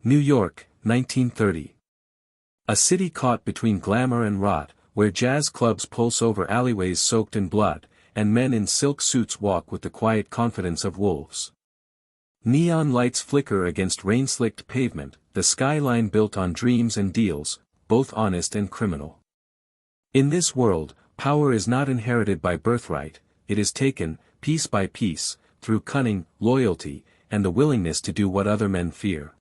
New York, 1930. A city caught between glamour and rot, where jazz clubs pulse over alleyways soaked in blood, and men in silk suits walk with the quiet confidence of wolves. Neon lights flicker against rain-slicked pavement, the skyline built on dreams and deals, both honest and criminal. In this world, power is not inherited by birthright, it is taken, piece by piece, through cunning, loyalty, and the willingness to do what other men fear.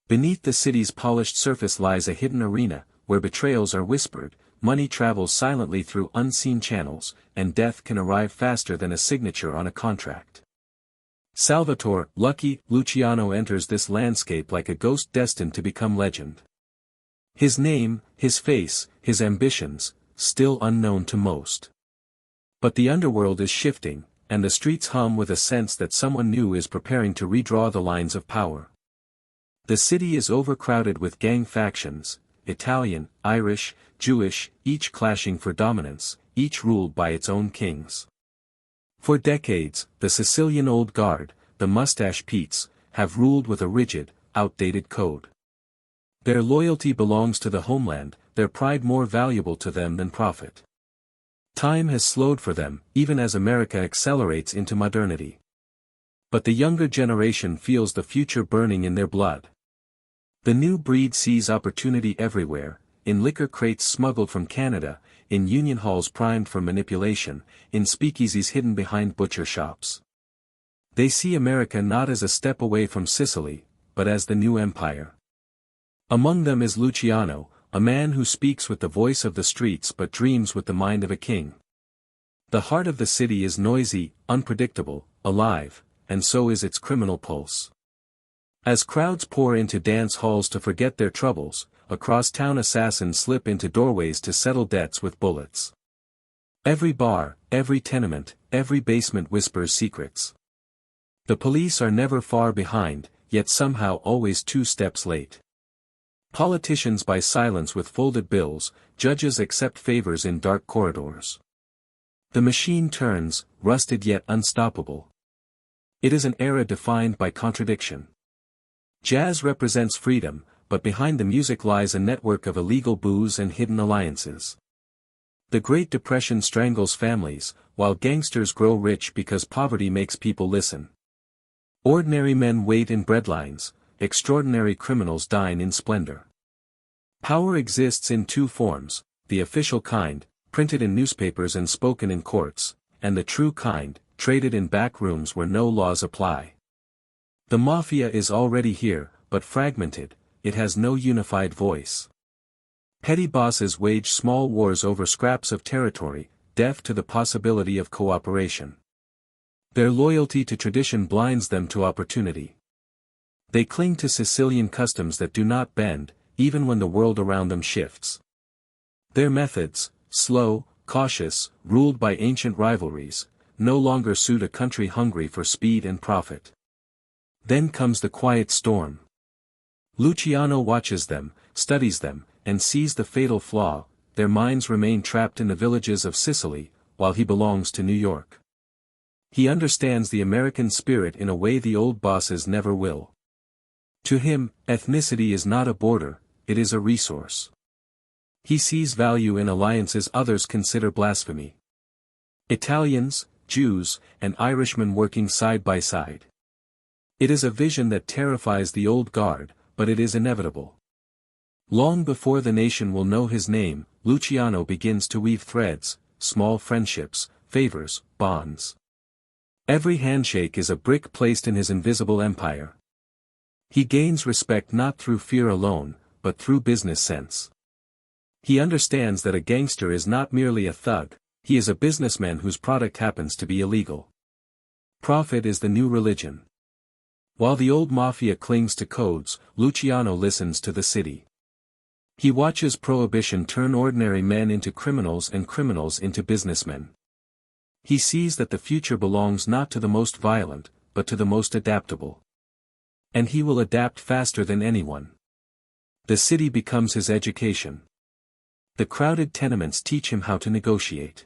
Beneath the city's polished surface lies a hidden arena, where betrayals are whispered, money travels silently through unseen channels, and death can arrive faster than a signature on a contract. Salvatore, lucky, Luciano enters this landscape like a ghost destined to become legend. His name, his face, his ambitions, still unknown to most. But the underworld is shifting, and the streets hum with a sense that someone new is preparing to redraw the lines of power. The city is overcrowded with gang factions, Italian, Irish, Jewish, each clashing for dominance, each ruled by its own kings. For decades, the Sicilian Old Guard, the Mustache Petes, have ruled with a rigid, outdated code. Their loyalty belongs to the homeland, their pride more valuable to them than profit. Time has slowed for them, even as America accelerates into modernity. But the younger generation feels the future burning in their blood. The new breed sees opportunity everywhere, in liquor crates smuggled from Canada, in union halls primed for manipulation, in speakeasies hidden behind butcher shops. They see America not as a step away from Sicily, but as the new empire. Among them is Luciano, a man who speaks with the voice of the streets but dreams with the mind of a king. The heart of the city is noisy, unpredictable, alive, and so is its criminal pulse. As crowds pour into dance halls to forget their troubles, across-town assassins slip into doorways to settle debts with bullets. Every bar, every tenement, every basement whispers secrets. The police are never far behind, yet somehow always 2 steps late. Politicians buy silence with folded bills, judges accept favors in dark corridors. The machine turns, rusted yet unstoppable. It is an era defined by contradiction. Jazz represents freedom, but behind the music lies a network of illegal booze and hidden alliances. The Great Depression strangles families, while gangsters grow rich because poverty makes people listen. Ordinary men wait in breadlines, extraordinary criminals dine in splendor. Power exists in 2 forms, the official kind, printed in newspapers and spoken in courts, and the true kind, traded in back rooms where no laws apply. The mafia is already here, but fragmented, it has no unified voice. Petty bosses wage small wars over scraps of territory, deaf to the possibility of cooperation. Their loyalty to tradition blinds them to opportunity. They cling to Sicilian customs that do not bend, even when the world around them shifts. Their methods, slow, cautious, ruled by ancient rivalries, no longer suit a country hungry for speed and profit. Then comes the quiet storm. Luciano watches them, studies them, and sees the fatal flaw: their minds remain trapped in the villages of Sicily, while he belongs to New York. He understands the American spirit in a way the old bosses never will. To him, ethnicity is not a border, it is a resource. He sees value in alliances others consider blasphemy. Italians, Jews, and Irishmen working side by side. It is a vision that terrifies the old guard, but it is inevitable. Long before the nation will know his name, Luciano begins to weave threads, small friendships, favors, bonds. Every handshake is a brick placed in his invisible empire. He gains respect not through fear alone, but through business sense. He understands that a gangster is not merely a thug, he is a businessman whose product happens to be illegal. Profit is the new religion. While the old mafia clings to codes, Luciano listens to the city. He watches prohibition turn ordinary men into criminals and criminals into businessmen. He sees that the future belongs not to the most violent, but to the most adaptable. And he will adapt faster than anyone. The city becomes his education. The crowded tenements teach him how to negotiate.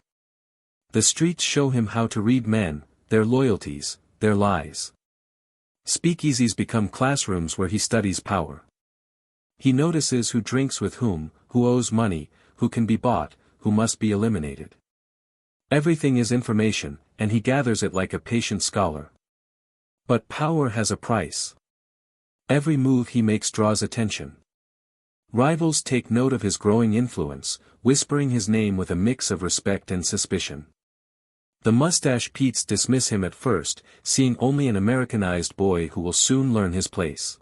The streets show him how to read men, their loyalties, their lies. Speakeasies become classrooms where he studies power. He notices who drinks with whom, who owes money, who can be bought, who must be eliminated. Everything is information, and he gathers it like a patient scholar. But power has a price. Every move he makes draws attention. Rivals take note of his growing influence, whispering his name with a mix of respect and suspicion. The mustache Petes dismiss him at first, seeing only an Americanized boy who will soon learn his place.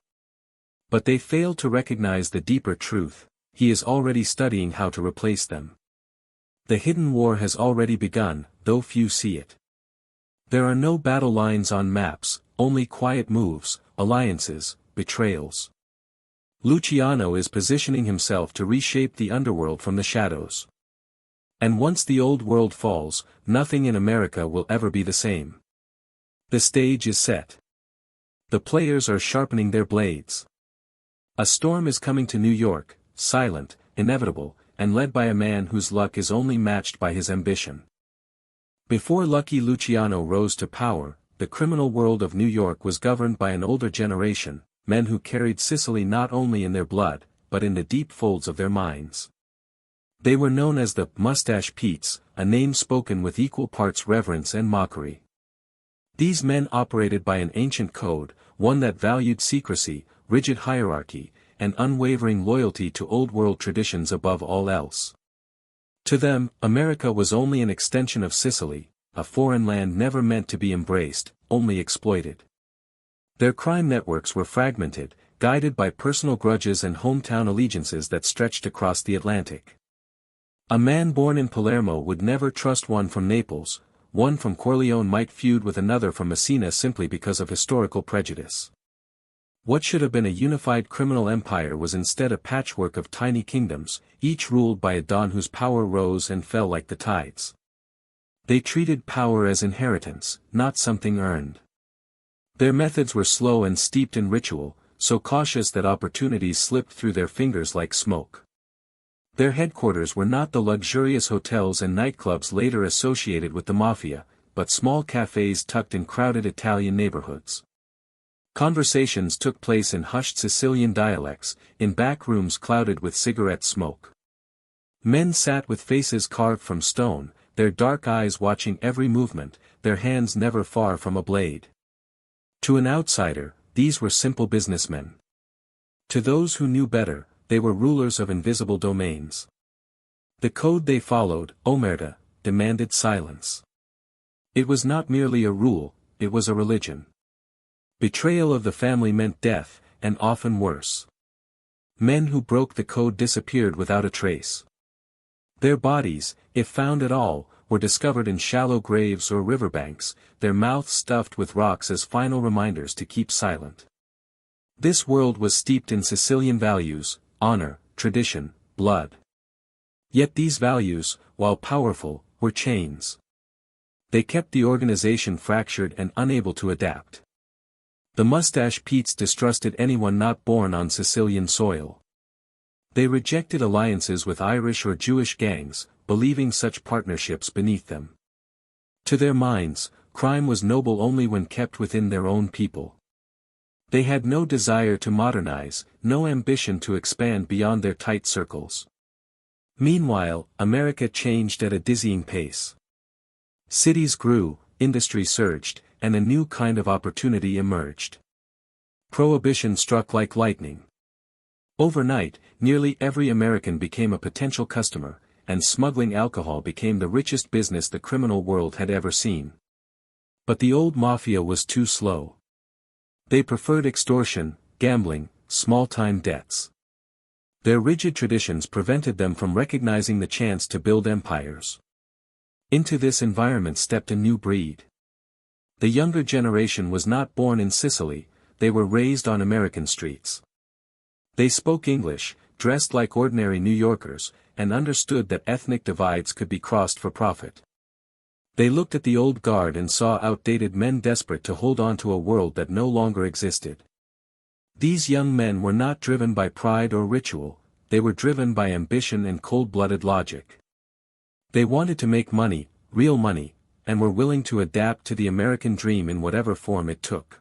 But they fail to recognize the deeper truth: he is already studying how to replace them. The hidden war has already begun, though few see it. There are no battle lines on maps, only quiet moves, alliances, betrayals. Luciano is positioning himself to reshape the underworld from the shadows. And once the old world falls, nothing in America will ever be the same. The stage is set. The players are sharpening their blades. A storm is coming to New York, silent, inevitable, and led by a man whose luck is only matched by his ambition. Before lucky Luciano rose to power, the criminal world of New York was governed by an older generation, men who carried Sicily not only in their blood, but in the deep folds of their minds. They were known as the Mustache Petes, a name spoken with equal parts reverence and mockery. These men operated by an ancient code, one that valued secrecy, rigid hierarchy, and unwavering loyalty to old-world traditions above all else. To them, America was only an extension of Sicily, a foreign land never meant to be embraced, only exploited. Their crime networks were fragmented, guided by personal grudges and hometown allegiances that stretched across the Atlantic. A man born in Palermo would never trust one from Naples, one from Corleone might feud with another from Messina simply because of historical prejudice. What should have been a unified criminal empire was instead a patchwork of tiny kingdoms, each ruled by a don whose power rose and fell like the tides. They treated power as inheritance, not something earned. Their methods were slow and steeped in ritual, so cautious that opportunities slipped through their fingers like smoke. Their headquarters were not the luxurious hotels and nightclubs later associated with the Mafia, but small cafes tucked in crowded Italian neighborhoods. Conversations took place in hushed Sicilian dialects, in back rooms clouded with cigarette smoke. Men sat with faces carved from stone, their dark eyes watching every movement, their hands never far from a blade. To an outsider, these were simple businessmen. To those who knew better, they were rulers of invisible domains. The code they followed, omerta, demanded silence. It was not merely a rule, it was a religion. Betrayal of the family meant death, and often worse. Men who broke the code disappeared without a trace. Their bodies, if found at all, were discovered in shallow graves or riverbanks, their mouths stuffed with rocks as final reminders to keep silent. This world was steeped in Sicilian values: honor, tradition, blood. Yet these values, while powerful, were chains. They kept the organization fractured and unable to adapt. The Mustache Petes distrusted anyone not born on Sicilian soil. They rejected alliances with Irish or Jewish gangs, believing such partnerships beneath them. To their minds, crime was noble only when kept within their own people. They had no desire to modernize, no ambition to expand beyond their tight circles. Meanwhile, America changed at a dizzying pace. Cities grew, industry surged, and a new kind of opportunity emerged. Prohibition struck like lightning. Overnight, nearly every American became a potential customer, and smuggling alcohol became the richest business the criminal world had ever seen. But the old mafia was too slow. They preferred extortion, gambling, small-time debts. Their rigid traditions prevented them from recognizing the chance to build empires. Into this environment stepped a new breed. The younger generation was not born in Sicily, they were raised on American streets. They spoke English, dressed like ordinary New Yorkers, and understood that ethnic divides could be crossed for profit. They looked at the old guard and saw outdated men desperate to hold on to a world that no longer existed. These young men were not driven by pride or ritual, they were driven by ambition and cold-blooded logic. They wanted to make money, real money, and were willing to adapt to the American dream in whatever form it took.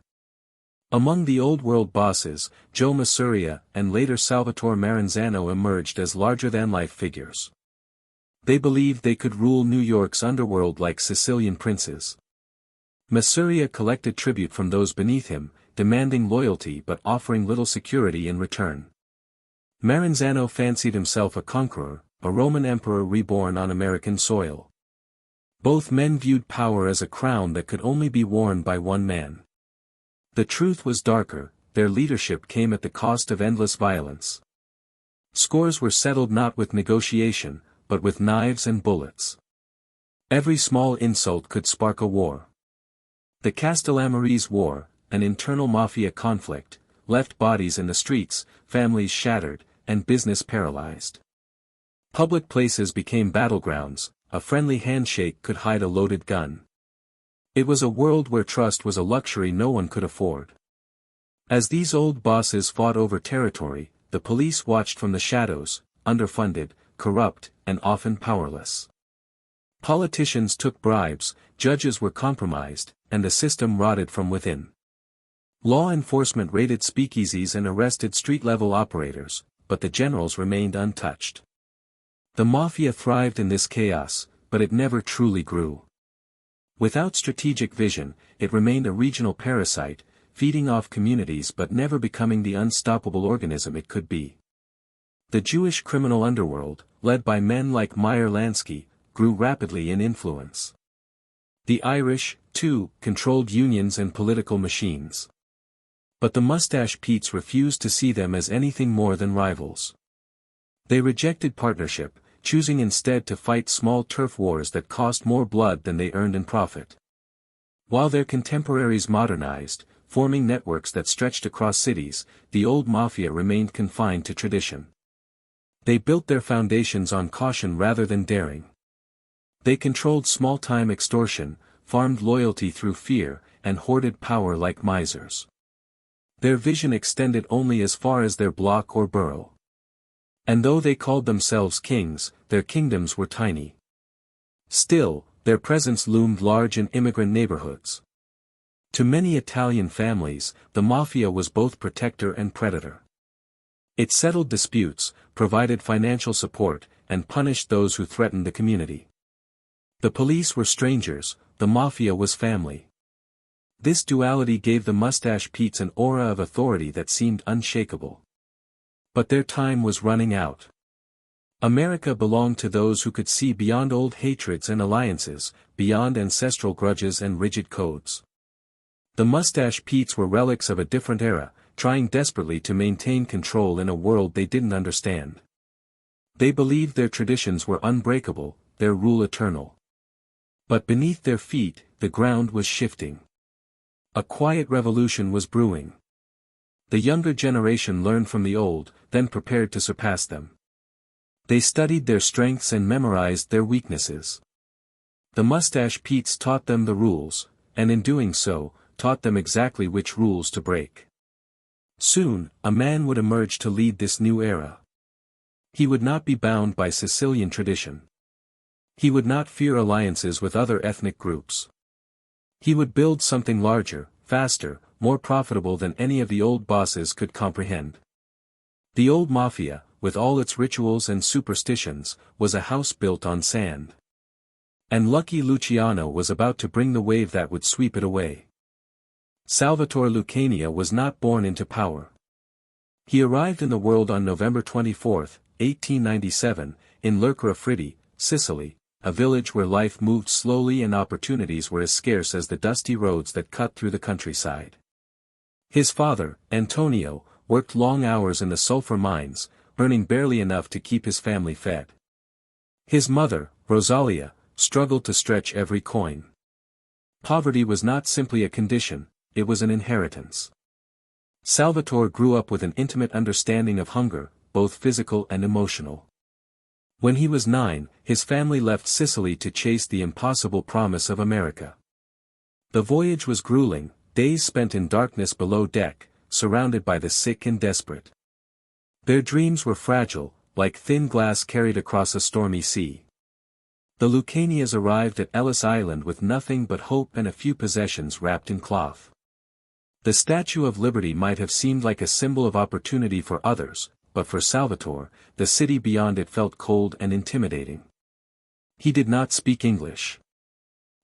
Among the Old World bosses, Joe Masuria and later Salvatore Maranzano emerged as larger-than-life figures. They believed they could rule New York's underworld like Sicilian princes. Masuria collected tribute from those beneath him, demanding loyalty but offering little security in return. Maranzano fancied himself a conqueror, a Roman emperor reborn on American soil. Both men viewed power as a crown that could only be worn by one man. The truth was darker, their leadership came at the cost of endless violence. Scores were settled not with negotiation, but with knives and bullets. Every small insult could spark a war. The Castellammarese War, an internal mafia conflict, left bodies in the streets, families shattered, and business paralyzed. Public places became battlegrounds, a friendly handshake could hide a loaded gun. It was a world where trust was a luxury no one could afford. As these old bosses fought over territory, the police watched from the shadows, underfunded, corrupt, and often powerless. Politicians took bribes, judges were compromised, and the system rotted from within. Law enforcement raided speakeasies and arrested street-level operators, but the generals remained untouched. The mafia thrived in this chaos, but it never truly grew. Without strategic vision, it remained a regional parasite, feeding off communities but never becoming the unstoppable organism it could be. The Jewish criminal underworld, led by men like Meyer Lansky, grew rapidly in influence. The Irish, too, controlled unions and political machines. But the Mustache Petes refused to see them as anything more than rivals. They rejected partnership, choosing instead to fight small turf wars that cost more blood than they earned in profit. While their contemporaries modernized, forming networks that stretched across cities, the old mafia remained confined to tradition. They built their foundations on caution rather than daring. They controlled small-time extortion, farmed loyalty through fear, and hoarded power like misers. Their vision extended only as far as their block or borough. And though they called themselves kings, their kingdoms were tiny. Still, their presence loomed large in immigrant neighborhoods. To many Italian families, the mafia was both protector and predator. It settled disputes, provided financial support, and punished those who threatened the community. The police were strangers, the mafia was family. This duality gave the Mustache Petes an aura of authority that seemed unshakable. But their time was running out. America belonged to those who could see beyond old hatreds and alliances, beyond ancestral grudges and rigid codes. The Mustache Petes were relics of a different era, trying desperately to maintain control in a world they didn't understand. They believed their traditions were unbreakable, their rule eternal. But beneath their feet, the ground was shifting. A quiet revolution was brewing. The younger generation learned from the old, then prepared to surpass them. They studied their strengths and memorized their weaknesses. The Mustache Petes taught them the rules, and in doing so, taught them exactly which rules to break. Soon, a man would emerge to lead this new era. He would not be bound by Sicilian tradition. He would not fear alliances with other ethnic groups. He would build something larger, faster, more profitable than any of the old bosses could comprehend. The old mafia, with all its rituals and superstitions, was a house built on sand. And lucky Luciano was about to bring the wave that would sweep it away. Salvatore Lucania was not born into power. He arrived in the world on November 24, 1897, in Lercora Fritti, Sicily, a village where life moved slowly and opportunities were as scarce as the dusty roads that cut through the countryside. His father, Antonio, worked long hours in the sulfur mines, earning barely enough to keep his family fed. His mother, Rosalia, struggled to stretch every coin. Poverty was not simply a condition, it was an inheritance. Salvatore grew up with an intimate understanding of hunger, both physical and emotional. When he was 9, his family left Sicily to chase the impossible promise of America. The voyage was grueling, days spent in darkness below deck, surrounded by the sick and desperate. Their dreams were fragile, like thin glass carried across a stormy sea. The Lucanias arrived at Ellis Island with nothing but hope and a few possessions wrapped in cloth. The Statue of Liberty might have seemed like a symbol of opportunity for others, but for Salvatore, the city beyond it felt cold and intimidating. He did not speak English.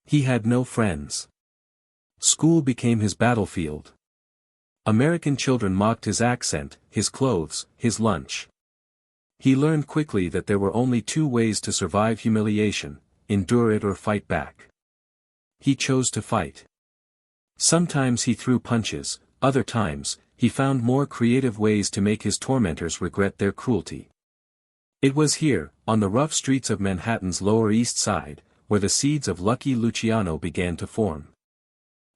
He had no friends. School became his battlefield. American children mocked his accent, his clothes, his lunch. He learned quickly that there were only two ways to survive humiliation: endure it or fight back. He chose to fight. Sometimes he threw punches, other times, he found more creative ways to make his tormentors regret their cruelty. It was here, on the rough streets of Manhattan's Lower East Side, where the seeds of Lucky Luciano began to form.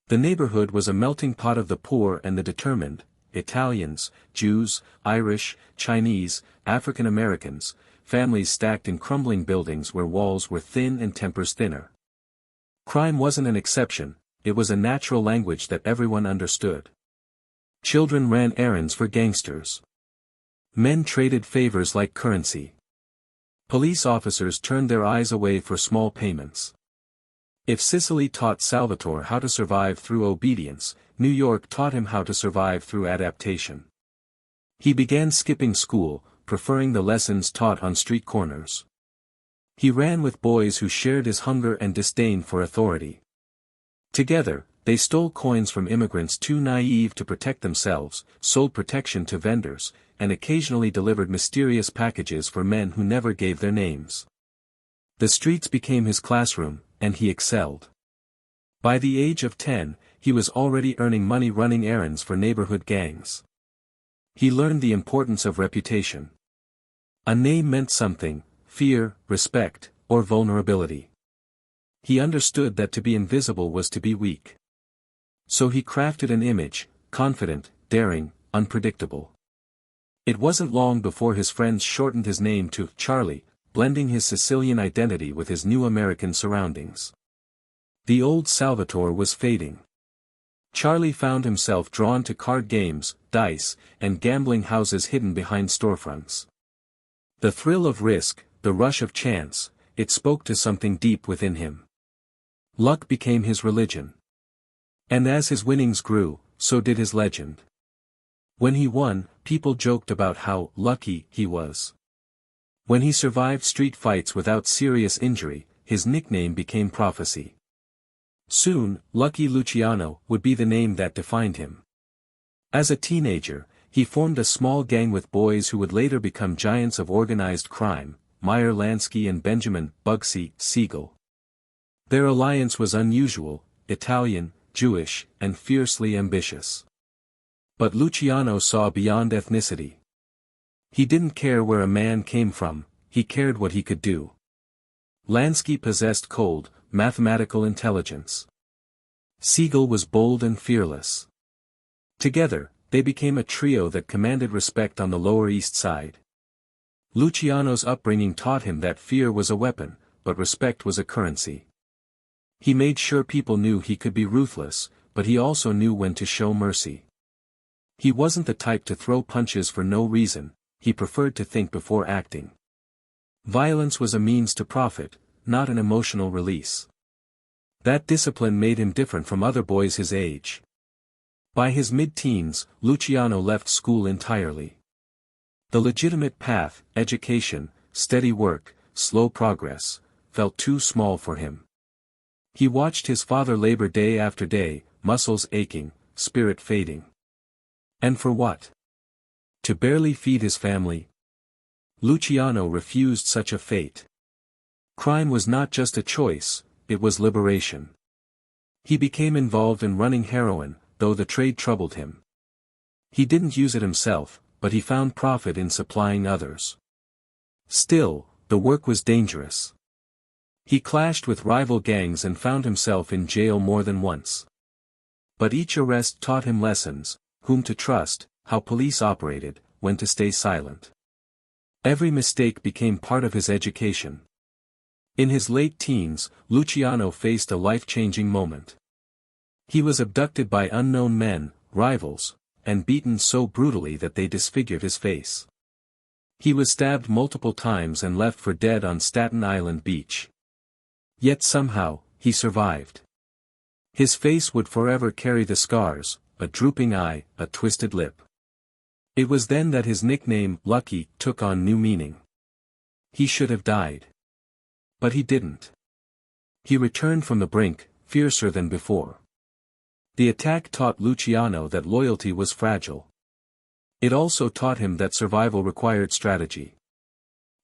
The neighborhood was a melting pot of the poor and the determined: Italians, Jews, Irish, Chinese, African Americans, families stacked in crumbling buildings where walls were thin and tempers thinner. Crime wasn't an exception, it was a natural language that everyone understood. Children ran errands for gangsters. Men traded favors like currency. Police officers turned their eyes away for small payments. If Sicily taught Salvatore how to survive through obedience, New York taught him how to survive through adaptation. He began skipping school, preferring the lessons taught on street corners. He ran with boys who shared his hunger and disdain for authority. Together, they stole coins from immigrants too naive to protect themselves, sold protection to vendors, and occasionally delivered mysterious packages for men who never gave their names. The streets became his classroom, and he excelled. By the age of 10, he was already earning money running errands for neighborhood gangs. He learned the importance of reputation. A name meant something: fear, respect, or vulnerability. He understood that to be invisible was to be weak. So he crafted an image: confident, daring, unpredictable. It wasn't long before his friends shortened his name to Charlie, blending his Sicilian identity with his new American surroundings. The old Salvatore was fading. Charlie found himself drawn to card games, dice, and gambling houses hidden behind storefronts. The thrill of risk, the rush of chance, it spoke to something deep within him. Luck became his religion. And as his winnings grew, so did his legend. When he won, people joked about how lucky he was. When he survived street fights without serious injury, his nickname became prophecy. Soon, Lucky Luciano would be the name that defined him. As a teenager, he formed a small gang with boys who would later become giants of organized crime: Meyer Lansky and Benjamin "Bugsy" Siegel. Their alliance was unusual: Italian, Jewish, and fiercely ambitious. But Luciano saw beyond ethnicity. He didn't care where a man came from, he cared what he could do. Lansky possessed cold, mathematical intelligence. Siegel was bold and fearless. Together, they became a trio that commanded respect on the Lower East Side. Luciano's upbringing taught him that fear was a weapon, but respect was a currency. He made sure people knew he could be ruthless, but he also knew when to show mercy. He wasn't the type to throw punches for no reason, he preferred to think before acting. Violence was a means to profit, not an emotional release. That discipline made him different from other boys his age. By his mid-teens, Luciano left school entirely. The legitimate path, education, steady work, slow progress, felt too small for him. He watched his father labor day after day, muscles aching, spirit fading. And for what? To barely feed his family? Luciano refused such a fate. Crime was not just a choice, it was liberation. He became involved in running heroin, though the trade troubled him. He didn't use it himself, but he found profit in supplying others. Still, the work was dangerous. He clashed with rival gangs and found himself in jail more than once. But each arrest taught him lessons: whom to trust, how police operated, when to stay silent. Every mistake became part of his education. In his late teens, Luciano faced a life-changing moment. He was abducted by unknown men, rivals, and beaten so brutally that they disfigured his face. He was stabbed multiple times and left for dead on Staten Island beach. Yet somehow, he survived. His face would forever carry the scars: a drooping eye, a twisted lip. It was then that his nickname, Lucky, took on new meaning. He should have died. But he didn't. He returned from the brink, fiercer than before. The attack taught Luciano that loyalty was fragile. It also taught him that survival required strategy.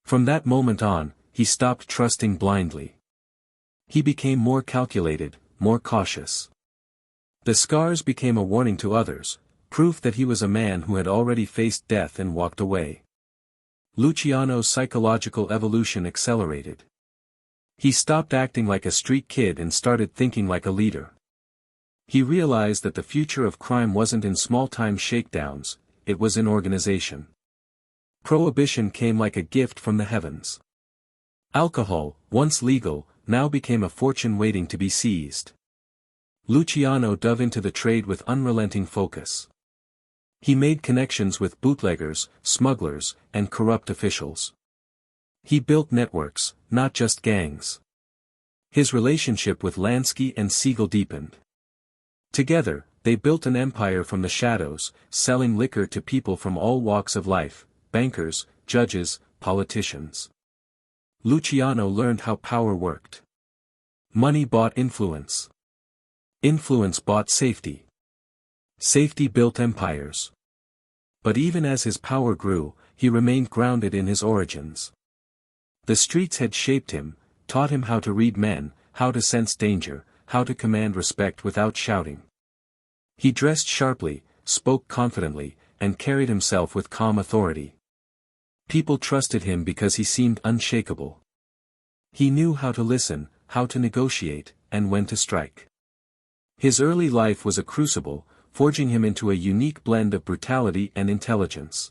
From that moment on, he stopped trusting blindly. He became more calculated, more cautious. The scars became a warning to others, proof that he was a man who had already faced death and walked away. Luciano's psychological evolution accelerated. He stopped acting like a street kid and started thinking like a leader. He realized that the future of crime wasn't in small-time shakedowns, it was in organization. Prohibition came like a gift from the heavens. Alcohol, once legal, now became a fortune waiting to be seized. Luciano dove into the trade with unrelenting focus. He made connections with bootleggers, smugglers, and corrupt officials. He built networks, not just gangs. His relationship with Lansky and Siegel deepened. Together, they built an empire from the shadows, selling liquor to people from all walks of life, bankers, judges, politicians. Luciano learned how power worked. Money bought influence. Influence bought safety. Safety built empires. But even as his power grew, he remained grounded in his origins. The streets had shaped him, taught him how to read men, how to sense danger, how to command respect without shouting. He dressed sharply, spoke confidently, and carried himself with calm authority. People trusted him because he seemed unshakable. He knew how to listen, how to negotiate, and when to strike. His early life was a crucible, forging him into a unique blend of brutality and intelligence.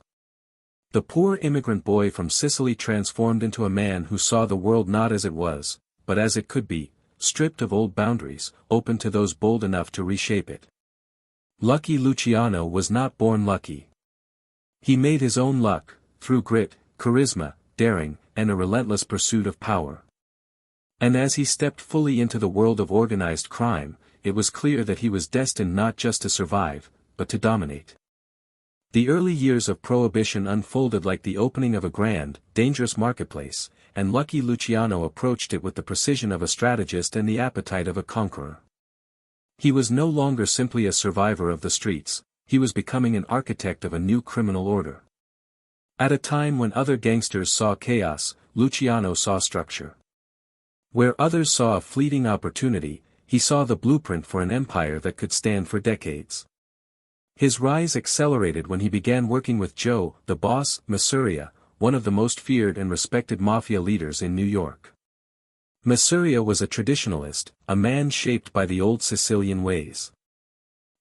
The poor immigrant boy from Sicily transformed into a man who saw the world not as it was, but as it could be, stripped of old boundaries, open to those bold enough to reshape it. Lucky Luciano was not born lucky. He made his own luck, through grit, charisma, daring, and a relentless pursuit of power. And as he stepped fully into the world of organized crime, it was clear that he was destined not just to survive, but to dominate. The early years of Prohibition unfolded like the opening of a grand, dangerous marketplace, and Lucky Luciano approached it with the precision of a strategist and the appetite of a conqueror. He was no longer simply a survivor of the streets, he was becoming an architect of a new criminal order. At a time when other gangsters saw chaos, Luciano saw structure. Where others saw a fleeting opportunity, he saw the blueprint for an empire that could stand for decades. His rise accelerated when he began working with Joe, the boss, Masuria, one of the most feared and respected mafia leaders in New York. Masuria was a traditionalist, a man shaped by the old Sicilian ways.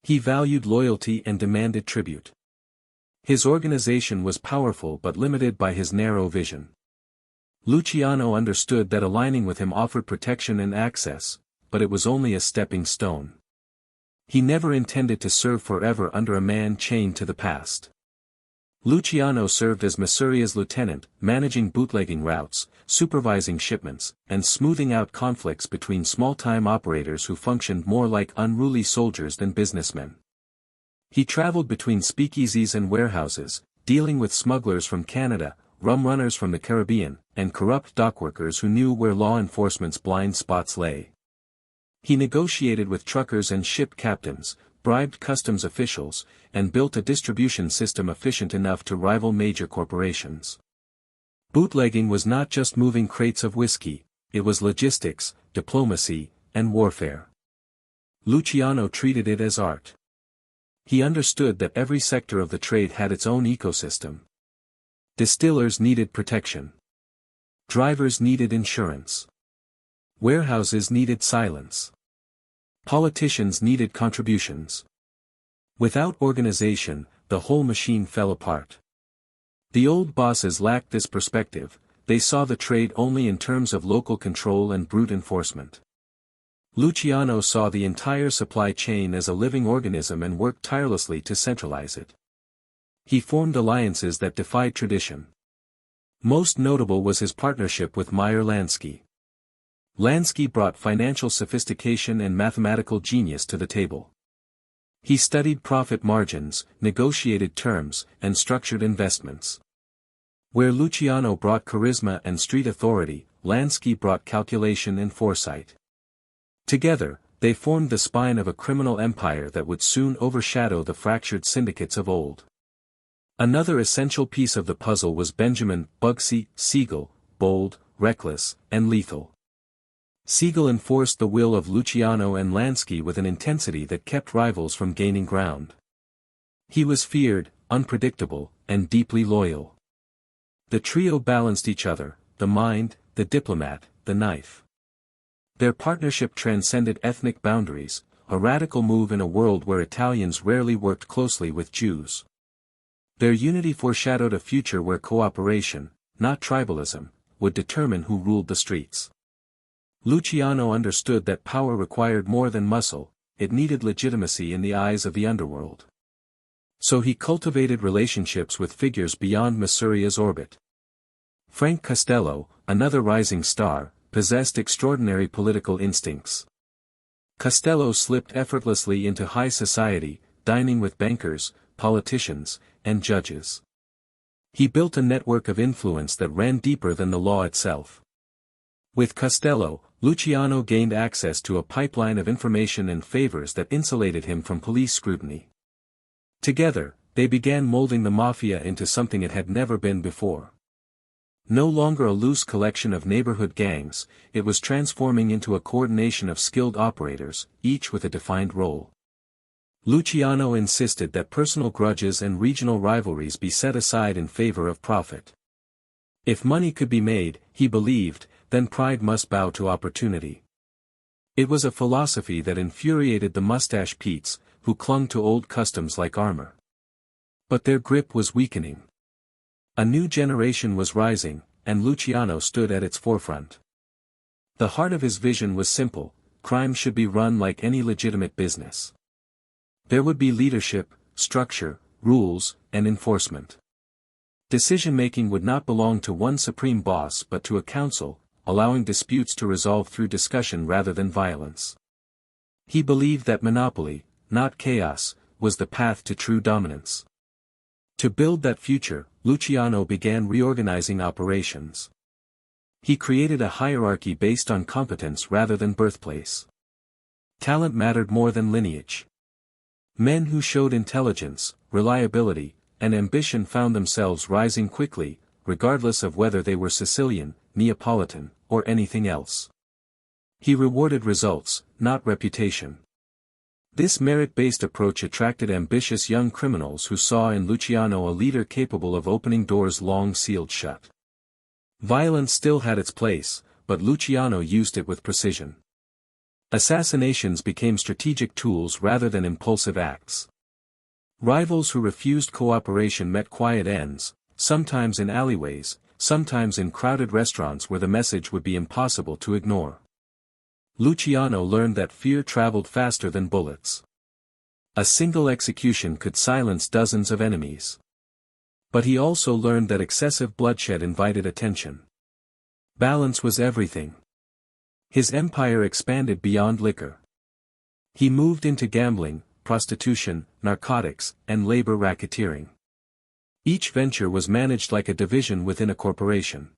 He valued loyalty and demanded tribute. His organization was powerful but limited by his narrow vision. Luciano understood that aligning with him offered protection and access, but it was only a stepping stone. He never intended to serve forever under a man chained to the past. Luciano served as Masuria's lieutenant, managing bootlegging routes, supervising shipments, and smoothing out conflicts between small-time operators who functioned more like unruly soldiers than businessmen. He traveled between speakeasies and warehouses, dealing with smugglers from Canada, rum runners from the Caribbean, and corrupt dockworkers who knew where law enforcement's blind spots lay. He negotiated with truckers and ship captains, bribed customs officials, and built a distribution system efficient enough to rival major corporations. Bootlegging was not just moving crates of whiskey, it was logistics, diplomacy, and warfare. Luciano treated it as art. He understood that every sector of the trade had its own ecosystem. Distillers needed protection. Drivers needed insurance. Warehouses needed silence. Politicians needed contributions. Without organization, the whole machine fell apart. The old bosses lacked this perspective, they saw the trade only in terms of local control and brute enforcement. Luciano saw the entire supply chain as a living organism and worked tirelessly to centralize it. He formed alliances that defied tradition. Most notable was his partnership with Meyer Lansky. Lansky brought financial sophistication and mathematical genius to the table. He studied profit margins, negotiated terms, and structured investments. Where Luciano brought charisma and street authority, Lansky brought calculation and foresight. Together, they formed the spine of a criminal empire that would soon overshadow the fractured syndicates of old. Another essential piece of the puzzle was Benjamin Bugsy Siegel, bold, reckless, and lethal. Siegel enforced the will of Luciano and Lansky with an intensity that kept rivals from gaining ground. He was feared, unpredictable, and deeply loyal. The trio balanced each other, the mind, the diplomat, the knife. Their partnership transcended ethnic boundaries, a radical move in a world where Italians rarely worked closely with Jews. Their unity foreshadowed a future where cooperation, not tribalism, would determine who ruled the streets. Luciano understood that power required more than muscle, it needed legitimacy in the eyes of the underworld. So he cultivated relationships with figures beyond Masuria's orbit. Frank Costello, another rising star, possessed extraordinary political instincts. Costello slipped effortlessly into high society, dining with bankers, politicians, and judges. He built a network of influence that ran deeper than the law itself. With Costello, Luciano gained access to a pipeline of information and favors that insulated him from police scrutiny. Together, they began molding the mafia into something it had never been before. No longer a loose collection of neighborhood gangs, it was transforming into a coordination of skilled operators, each with a defined role. Luciano insisted that personal grudges and regional rivalries be set aside in favor of profit. If money could be made, he believed, then pride must bow to opportunity. It was a philosophy that infuriated the mustache Petes, who clung to old customs like armor. But their grip was weakening. A new generation was rising, and Luciano stood at its forefront. The heart of his vision was simple: crime should be run like any legitimate business. There would be leadership, structure, rules, and enforcement. Decision-making would not belong to one supreme boss but to a council, allowing disputes to resolve through discussion rather than violence. He believed that monopoly, not chaos, was the path to true dominance. To build that future, Luciano began reorganizing operations. He created a hierarchy based on competence rather than birthplace. Talent mattered more than lineage. Men who showed intelligence, reliability, and ambition found themselves rising quickly, regardless of whether they were Sicilian, Neapolitan, or anything else. He rewarded results, not reputation. This merit-based approach attracted ambitious young criminals who saw in Luciano a leader capable of opening doors long sealed shut. Violence still had its place, but Luciano used it with precision. Assassinations became strategic tools rather than impulsive acts. Rivals who refused cooperation met quiet ends, sometimes in alleyways, sometimes in crowded restaurants where the message would be impossible to ignore. Luciano learned that fear traveled faster than bullets. A single execution could silence dozens of enemies. But he also learned that excessive bloodshed invited attention. Balance was everything. His empire expanded beyond liquor. He moved into gambling, prostitution, narcotics, and labor racketeering. Each venture was managed like a division within a corporation.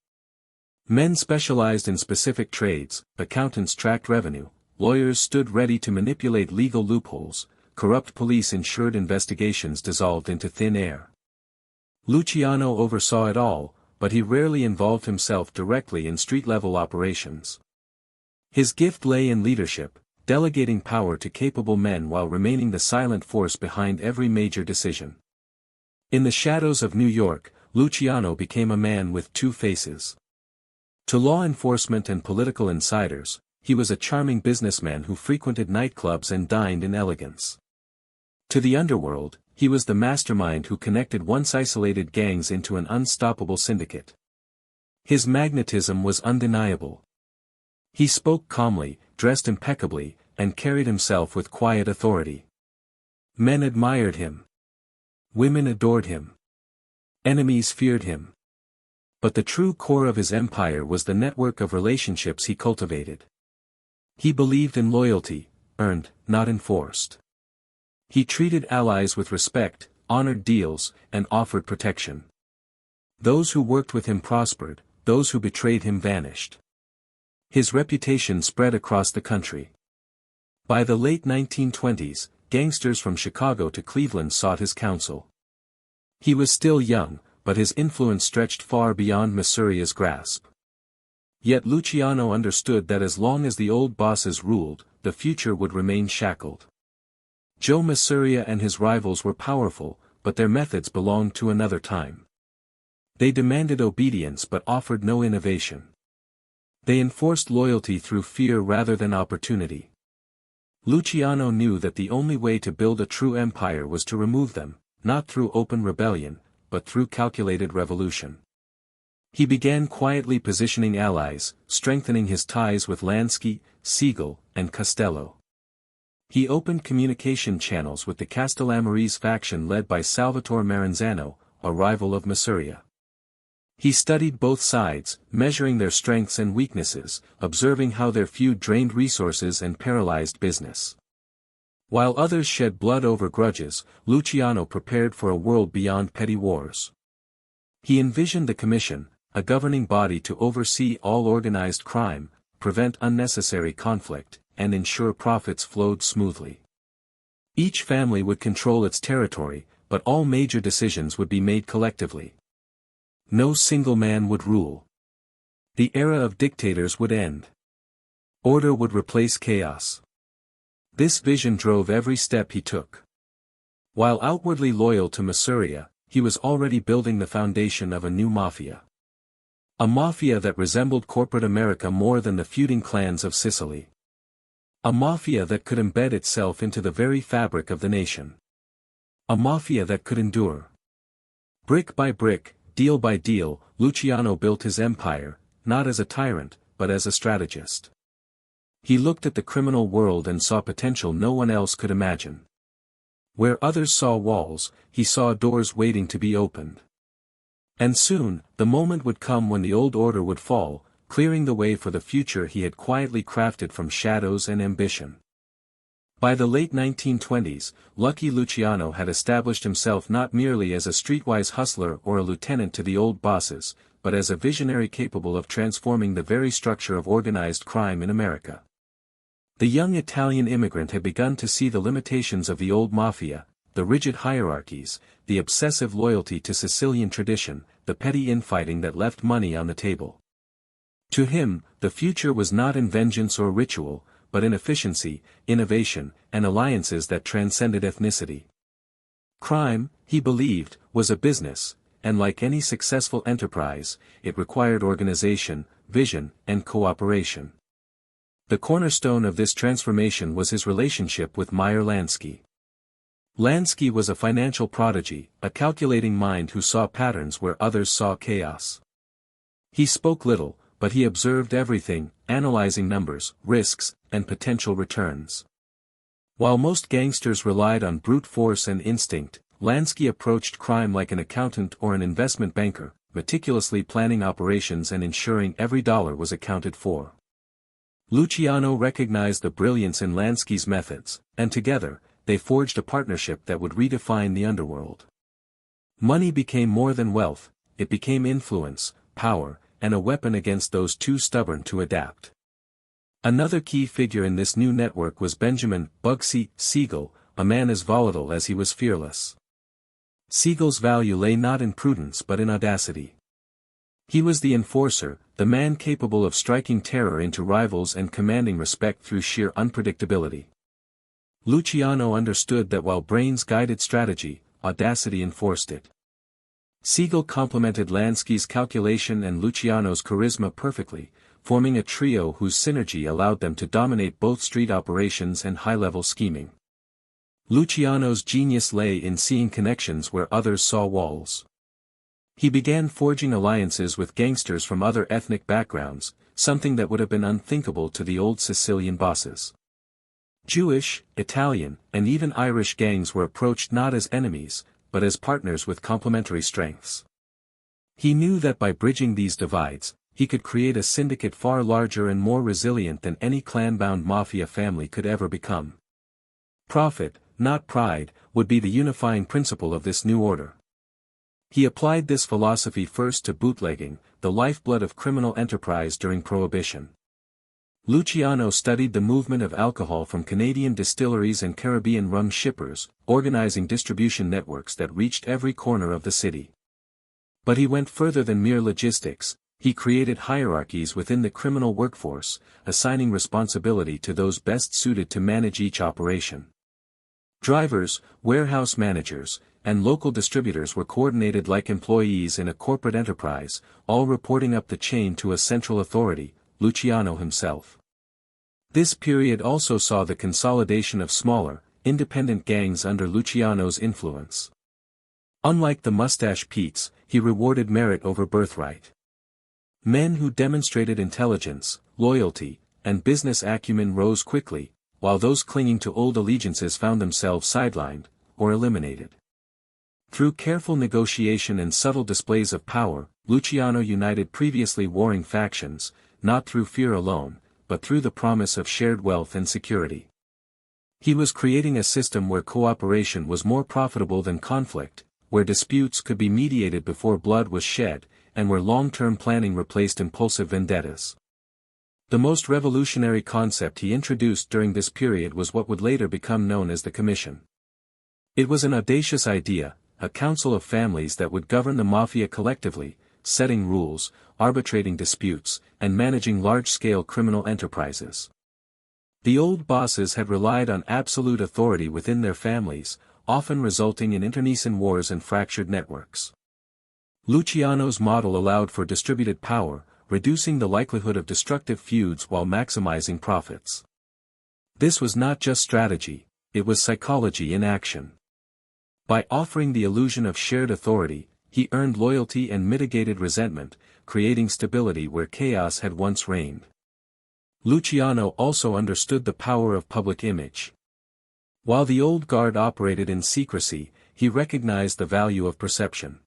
Men specialized in specific trades, accountants tracked revenue, lawyers stood ready to manipulate legal loopholes, corrupt police ensured investigations dissolved into thin air. Luciano oversaw it all, but he rarely involved himself directly in street-level operations. His gift lay in leadership, delegating power to capable men while remaining the silent force behind every major decision. In the shadows of New York, Luciano became a man with two faces. To law enforcement and political insiders, he was a charming businessman who frequented nightclubs and dined in elegance. To the underworld, he was the mastermind who connected once isolated gangs into an unstoppable syndicate. His magnetism was undeniable. He spoke calmly, dressed impeccably, and carried himself with quiet authority. Men admired him. Women adored him. Enemies feared him. But the true core of his empire was the network of relationships he cultivated. He believed in loyalty, earned, not enforced. He treated allies with respect, honored deals, and offered protection. Those who worked with him prospered, those who betrayed him vanished. His reputation spread across the country. By the late 1920s, gangsters from Chicago to Cleveland sought his counsel. He was still young, but his influence stretched far beyond Masuria's grasp. Yet Luciano understood that as long as the old bosses ruled, the future would remain shackled. Joe Masuria and his rivals were powerful, but their methods belonged to another time. They demanded obedience but offered no innovation. They enforced loyalty through fear rather than opportunity. Luciano knew that the only way to build a true empire was to remove them, not through open rebellion, but through calculated revolution. He began quietly positioning allies, strengthening his ties with Lansky, Siegel, and Castello. He opened communication channels with the Castellammarese faction led by Salvatore Maranzano, a rival of Masuria. He studied both sides, measuring their strengths and weaknesses, observing how their feud drained resources and paralyzed business. While others shed blood over grudges, Luciano prepared for a world beyond petty wars. He envisioned the Commission, a governing body to oversee all organized crime, prevent unnecessary conflict, and ensure profits flowed smoothly. Each family would control its territory, but all major decisions would be made collectively. No single man would rule. The era of dictators would end. Order would replace chaos. This vision drove every step he took. While outwardly loyal to Masuria, he was already building the foundation of a new mafia. A mafia that resembled corporate America more than the feuding clans of Sicily. A mafia that could embed itself into the very fabric of the nation. A mafia that could endure. Brick by brick, deal by deal, Luciano built his empire, not as a tyrant, but as a strategist. He looked at the criminal world and saw potential no one else could imagine. Where others saw walls, he saw doors waiting to be opened. And soon, the moment would come when the old order would fall, clearing the way for the future he had quietly crafted from shadows and ambition. By the late 1920s, Lucky Luciano had established himself not merely as a streetwise hustler or a lieutenant to the old bosses, but as a visionary capable of transforming the very structure of organized crime in America. The young Italian immigrant had begun to see the limitations of the old mafia, the rigid hierarchies, the obsessive loyalty to Sicilian tradition, the petty infighting that left money on the table. To him, the future was not in vengeance or ritual, but in efficiency, innovation, and alliances that transcended ethnicity. Crime, he believed, was a business, and like any successful enterprise, it required organization, vision, and cooperation. The cornerstone of this transformation was his relationship with Meyer Lansky. Lansky was a financial prodigy, a calculating mind who saw patterns where others saw chaos. He spoke little, but he observed everything, analyzing numbers, risks, and potential returns. While most gangsters relied on brute force and instinct, Lansky approached crime like an accountant or an investment banker, meticulously planning operations and ensuring every dollar was accounted for. Luciano recognized the brilliance in Lansky's methods, and together, they forged a partnership that would redefine the underworld. Money became more than wealth, it became influence, power, and a weapon against those too stubborn to adapt. Another key figure in this new network was Benjamin "Bugsy" Siegel, a man as volatile as he was fearless. Siegel's value lay not in prudence but in audacity. He was the enforcer, the man capable of striking terror into rivals and commanding respect through sheer unpredictability. Luciano understood that while brains guided strategy, audacity enforced it. Siegel complemented Lansky's calculation and Luciano's charisma perfectly, forming a trio whose synergy allowed them to dominate both street operations and high-level scheming. Luciano's genius lay in seeing connections where others saw walls. He began forging alliances with gangsters from other ethnic backgrounds, something that would have been unthinkable to the old Sicilian bosses. Jewish, Italian, and even Irish gangs were approached not as enemies, but as partners with complementary strengths. He knew that by bridging these divides, he could create a syndicate far larger and more resilient than any clan-bound mafia family could ever become. Profit, not pride, would be the unifying principle of this new order. He applied this philosophy first to bootlegging, the lifeblood of criminal enterprise during Prohibition. Luciano studied the movement of alcohol from Canadian distilleries and Caribbean rum shippers, organizing distribution networks that reached every corner of the city. But he went further than mere logistics. He created hierarchies within the criminal workforce, assigning responsibility to those best suited to manage each operation. Drivers, warehouse managers, and local distributors were coordinated like employees in a corporate enterprise, all reporting up the chain to a central authority, Luciano himself. This period also saw the consolidation of smaller, independent gangs under Luciano's influence. Unlike the Mustache Petes, he rewarded merit over birthright. Men who demonstrated intelligence, loyalty, and business acumen rose quickly, while those clinging to old allegiances found themselves sidelined, or eliminated. Through careful negotiation and subtle displays of power, Luciano united previously warring factions, not through fear alone, but through the promise of shared wealth and security. He was creating a system where cooperation was more profitable than conflict, where disputes could be mediated before blood was shed, and where long-term planning replaced impulsive vendettas. The most revolutionary concept he introduced during this period was what would later become known as the Commission. It was an audacious idea, a council of families that would govern the mafia collectively, setting rules, arbitrating disputes, and managing large-scale criminal enterprises. The old bosses had relied on absolute authority within their families, often resulting in internecine wars and fractured networks. Luciano's model allowed for distributed power, reducing the likelihood of destructive feuds while maximizing profits. This was not just strategy, it was psychology in action. By offering the illusion of shared authority, he earned loyalty and mitigated resentment, creating stability where chaos had once reigned. Luciano also understood the power of public image. While the old guard operated in secrecy, he recognized the value of perception.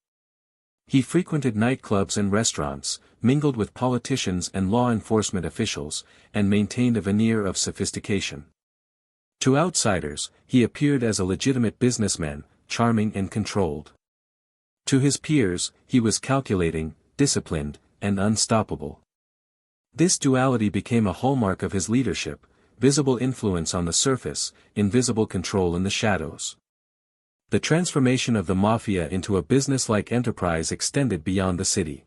He frequented nightclubs and restaurants, mingled with politicians and law enforcement officials, and maintained a veneer of sophistication. To outsiders, he appeared as a legitimate businessman, charming and controlled. To his peers, he was calculating, disciplined, and unstoppable. This duality became a hallmark of his leadership, visible influence on the surface, invisible control in the shadows. The transformation of the mafia into a business-like enterprise extended beyond the city.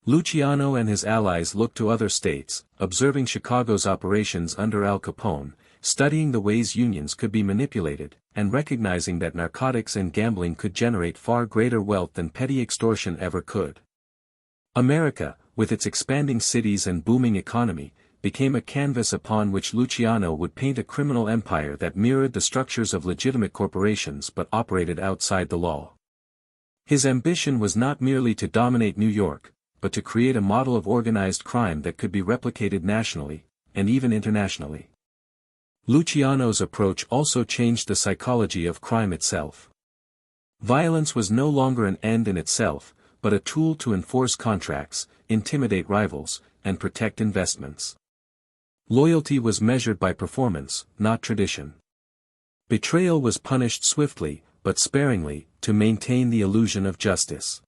Luciano and his allies looked to other states, observing Chicago's operations under Al Capone, studying the ways unions could be manipulated, and recognizing that narcotics and gambling could generate far greater wealth than petty extortion ever could. America, with its expanding cities and booming economy, became a canvas upon which Luciano would paint a criminal empire that mirrored the structures of legitimate corporations but operated outside the law. His ambition was not merely to dominate New York, but to create a model of organized crime that could be replicated nationally, and even internationally. Luciano's approach also changed the psychology of crime itself. Violence was no longer an end in itself, but a tool to enforce contracts, intimidate rivals, and protect investments. Loyalty was measured by performance, not tradition. Betrayal was punished swiftly, but sparingly, to maintain the illusion of justice.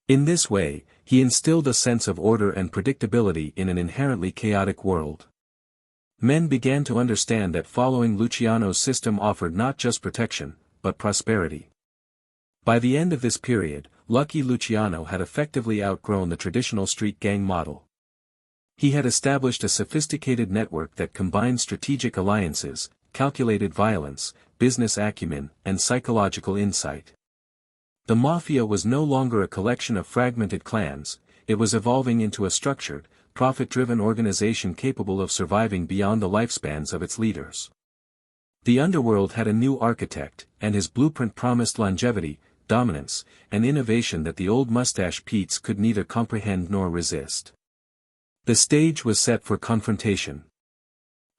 In this way, he instilled a sense of order and predictability in an inherently chaotic world. Men began to understand that following Luciano's system offered not just protection, but prosperity. By the end of this period, Lucky Luciano had effectively outgrown the traditional street gang model. He had established a sophisticated network that combined strategic alliances, calculated violence, business acumen, and psychological insight. The mafia was no longer a collection of fragmented clans, it was evolving into a structured, profit-driven organization capable of surviving beyond the lifespans of its leaders. The underworld had a new architect, and his blueprint promised longevity, dominance, and innovation that the old Mustache Petes could neither comprehend nor resist. The stage was set for confrontation.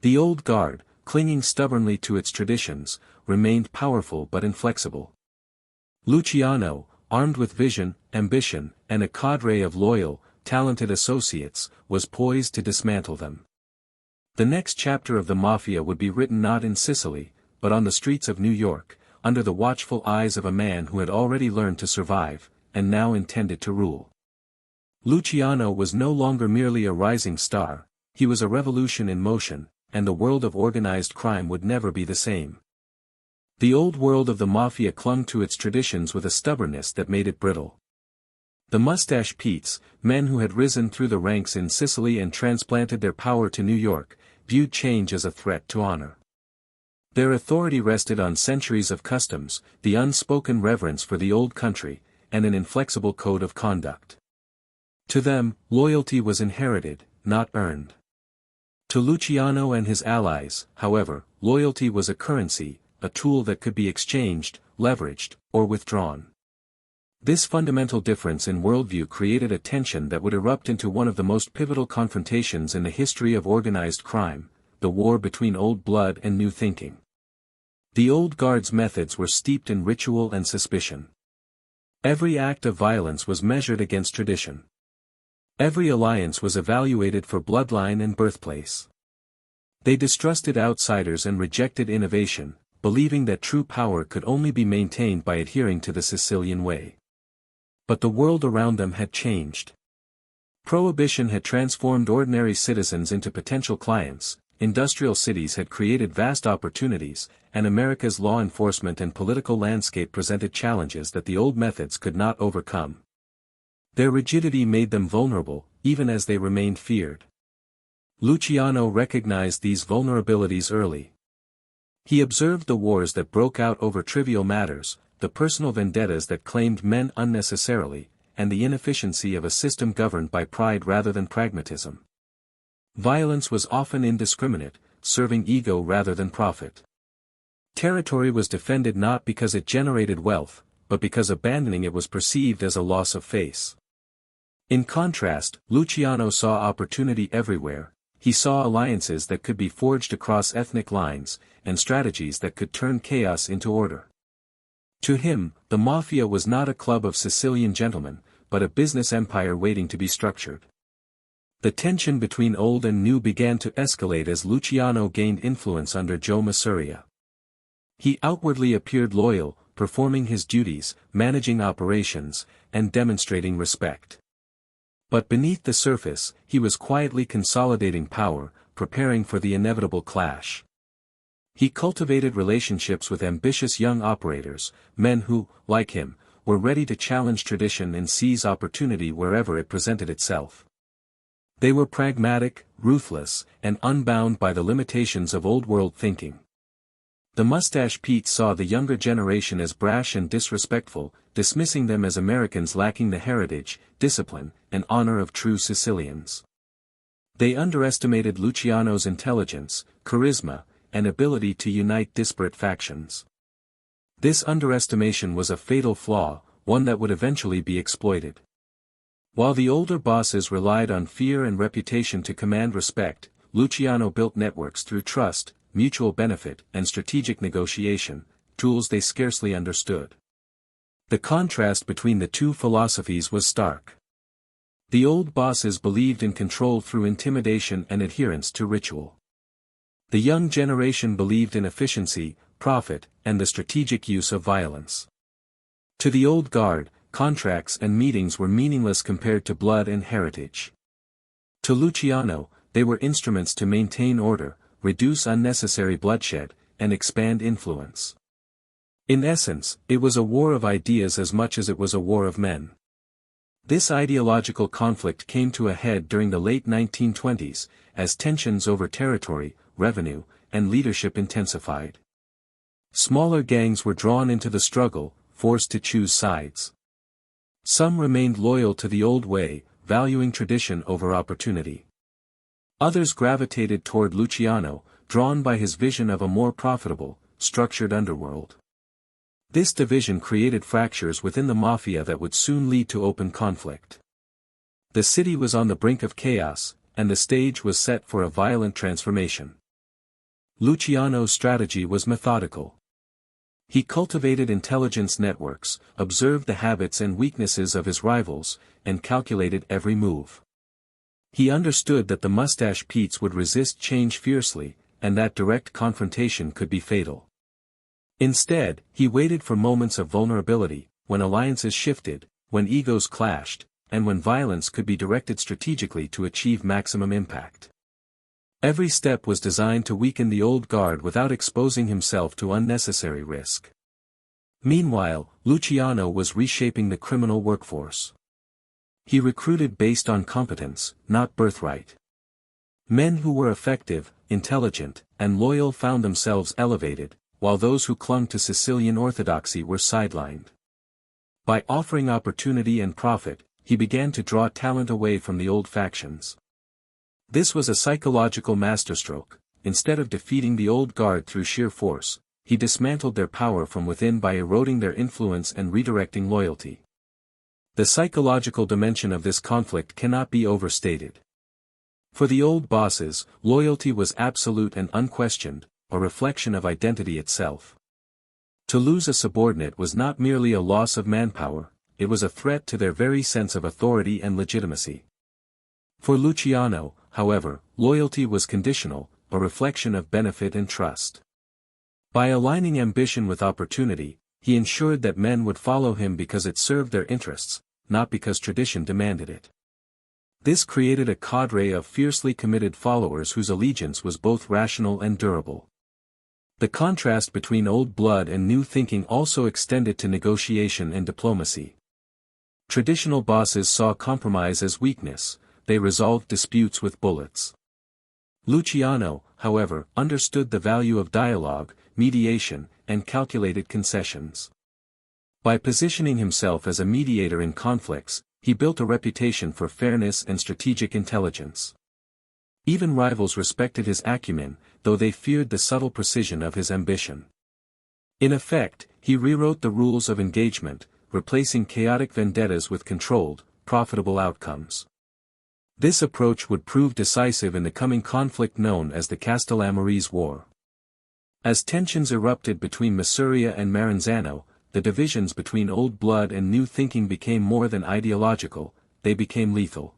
The old guard, clinging stubbornly to its traditions, remained powerful but inflexible. Luciano, armed with vision, ambition, and a cadre of loyal, talented associates, was poised to dismantle them. The next chapter of the mafia would be written not in Sicily, but on the streets of New York, under the watchful eyes of a man who had already learned to survive, and now intended to rule. Luciano was no longer merely a rising star, he was a revolution in motion, and the world of organized crime would never be the same. The old world of the Mafia clung to its traditions with a stubbornness that made it brittle. The Mustache Petes, men who had risen through the ranks in Sicily and transplanted their power to New York, viewed change as a threat to honor. Their authority rested on centuries of customs, the unspoken reverence for the old country, and an inflexible code of conduct. To them, loyalty was inherited, not earned. To Luciano and his allies, however, loyalty was a currency, a tool that could be exchanged, leveraged, or withdrawn. This fundamental difference in worldview created a tension that would erupt into one of the most pivotal confrontations in the history of organized crime, the war between old blood and new thinking. The old guard's methods were steeped in ritual and suspicion. Every act of violence was measured against tradition. Every alliance was evaluated for bloodline and birthplace. They distrusted outsiders and rejected innovation, believing that true power could only be maintained by adhering to the Sicilian way. But the world around them had changed. Prohibition had transformed ordinary citizens into potential clients, industrial cities had created vast opportunities, and America's law enforcement and political landscape presented challenges that the old methods could not overcome. Their rigidity made them vulnerable, even as they remained feared. Luciano recognized these vulnerabilities early. He observed the wars that broke out over trivial matters, the personal vendettas that claimed men unnecessarily, and the inefficiency of a system governed by pride rather than pragmatism. Violence was often indiscriminate, serving ego rather than profit. Territory was defended not because it generated wealth, but because abandoning it was perceived as a loss of face. In contrast, Luciano saw opportunity everywhere. He saw alliances that could be forged across ethnic lines, and strategies that could turn chaos into order. To him, the Mafia was not a club of Sicilian gentlemen, but a business empire waiting to be structured. The tension between old and new began to escalate as Luciano gained influence under Joe Masuria. He outwardly appeared loyal, performing his duties, managing operations, and demonstrating respect. But beneath the surface, he was quietly consolidating power, preparing for the inevitable clash. He cultivated relationships with ambitious young operators, men who, like him, were ready to challenge tradition and seize opportunity wherever it presented itself. They were pragmatic, ruthless, and unbound by the limitations of old-world thinking. The Mustache Petes saw the younger generation as brash and disrespectful, dismissing them as Americans lacking the heritage, discipline, and honor of true Sicilians. They underestimated Luciano's intelligence, charisma, and ability to unite disparate factions. This underestimation was a fatal flaw, one that would eventually be exploited. While the older bosses relied on fear and reputation to command respect, Luciano built networks through trust, mutual benefit, and strategic negotiation, tools they scarcely understood. The contrast between the two philosophies was stark. The old bosses believed in control through intimidation and adherence to ritual. The young generation believed in efficiency, profit, and the strategic use of violence. To the old guard, contracts and meetings were meaningless compared to blood and heritage. To Luciano, they were instruments to maintain order, reduce unnecessary bloodshed, and expand influence. In essence, it was a war of ideas as much as it was a war of men. This ideological conflict came to a head during the late 1920s, as tensions over territory, revenue, and leadership intensified. Smaller gangs were drawn into the struggle, forced to choose sides. Some remained loyal to the old way, valuing tradition over opportunity. Others gravitated toward Luciano, drawn by his vision of a more profitable, structured underworld. This division created fractures within the Mafia that would soon lead to open conflict. The city was on the brink of chaos, and the stage was set for a violent transformation. Luciano's strategy was methodical. He cultivated intelligence networks, observed the habits and weaknesses of his rivals, and calculated every move. He understood that the Mustache Petes would resist change fiercely, and that direct confrontation could be fatal. Instead, he waited for moments of vulnerability, when alliances shifted, when egos clashed, and when violence could be directed strategically to achieve maximum impact. Every step was designed to weaken the old guard without exposing himself to unnecessary risk. Meanwhile, Luciano was reshaping the criminal workforce. He recruited based on competence, not birthright. Men who were effective, intelligent, and loyal found themselves elevated, while those who clung to Sicilian orthodoxy were sidelined. By offering opportunity and profit, he began to draw talent away from the old factions. This was a psychological masterstroke. Instead of defeating the old guard through sheer force, he dismantled their power from within by eroding their influence and redirecting loyalty. The psychological dimension of this conflict cannot be overstated. For the old bosses, loyalty was absolute and unquestioned, a reflection of identity itself. To lose a subordinate was not merely a loss of manpower, it was a threat to their very sense of authority and legitimacy. For Luciano, however, loyalty was conditional, a reflection of benefit and trust. By aligning ambition with opportunity, he ensured that men would follow him because it served their interests, not because tradition demanded it. This created a cadre of fiercely committed followers whose allegiance was both rational and durable. The contrast between old blood and new thinking also extended to negotiation and diplomacy. Traditional bosses saw compromise as weakness, they resolved disputes with bullets. Luciano, however, understood the value of dialogue, mediation, and calculated concessions. By positioning himself as a mediator in conflicts, he built a reputation for fairness and strategic intelligence. Even rivals respected his acumen, though they feared the subtle precision of his ambition. In effect, he rewrote the rules of engagement, replacing chaotic vendettas with controlled, profitable outcomes. This approach would prove decisive in the coming conflict known as the Castellammarese War. As tensions erupted between Masuria and Maranzano, the divisions between old blood and new thinking became more than ideological, they became lethal.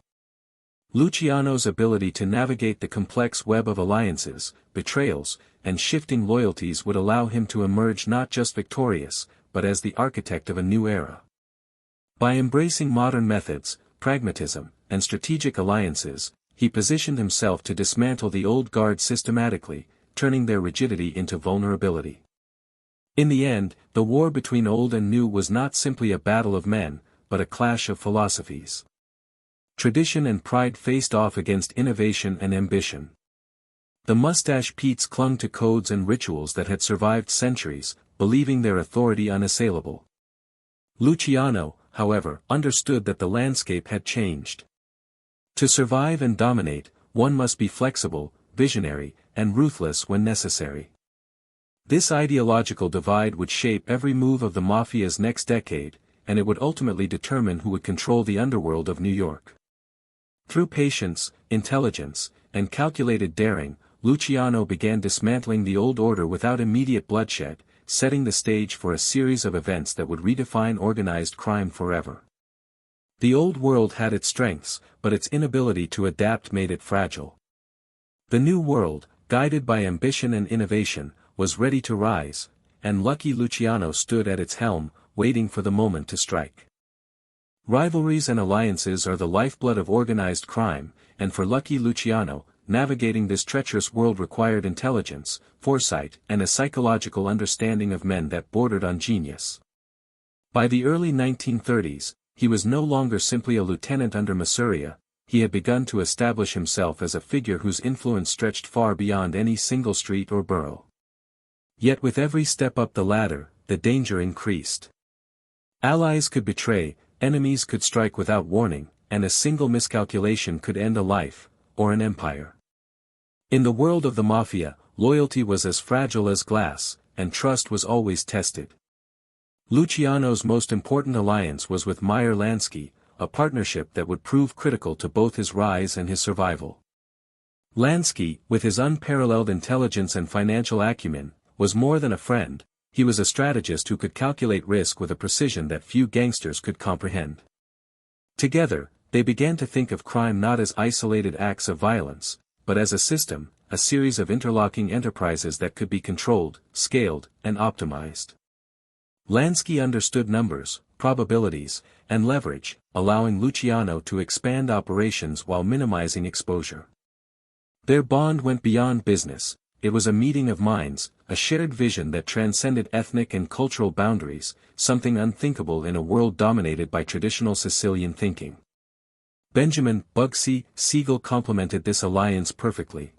Luciano's ability to navigate the complex web of alliances, betrayals, and shifting loyalties would allow him to emerge not just victorious, but as the architect of a new era. By embracing modern methods, pragmatism, and strategic alliances, he positioned himself to dismantle the old guard systematically, turning their rigidity into vulnerability. In the end, the war between old and new was not simply a battle of men, but a clash of philosophies. Tradition and pride faced off against innovation and ambition. The mustache Petes clung to codes and rituals that had survived centuries, believing their authority unassailable. Luciano, however, understood that the landscape had changed. To survive and dominate, one must be flexible, visionary, and ruthless when necessary. This ideological divide would shape every move of the Mafia's next decade, and it would ultimately determine who would control the underworld of New York. Through patience, intelligence, and calculated daring, Luciano began dismantling the old order without immediate bloodshed, setting the stage for a series of events that would redefine organized crime forever. The old world had its strengths, but its inability to adapt made it fragile. The new world, guided by ambition and innovation, was ready to rise, and lucky Luciano stood at its helm, waiting for the moment to strike. Rivalries and alliances are the lifeblood of organized crime, and for lucky Luciano, navigating this treacherous world required intelligence, foresight, and a psychological understanding of men that bordered on genius. By the early 1930s, he was no longer simply a lieutenant under Masuria, he had begun to establish himself as a figure whose influence stretched far beyond any single street or borough. Yet with every step up the ladder, the danger increased. Allies could betray, enemies could strike without warning, and a single miscalculation could end a life, or an empire. In the world of the Mafia, loyalty was as fragile as glass, and trust was always tested. Luciano's most important alliance was with Meyer Lansky, a partnership that would prove critical to both his rise and his survival. Lansky, with his unparalleled intelligence and financial acumen, was more than a friend, he was a strategist who could calculate risk with a precision that few gangsters could comprehend. Together, they began to think of crime not as isolated acts of violence, but as a system, a series of interlocking enterprises that could be controlled, scaled, and optimized. Lansky understood numbers, probabilities, and leverage, allowing Luciano to expand operations while minimizing exposure. Their bond went beyond business. It was a meeting of minds, a shared vision that transcended ethnic and cultural boundaries, something unthinkable in a world dominated by traditional Sicilian thinking. Benjamin Bugsy Siegel complemented this alliance perfectly.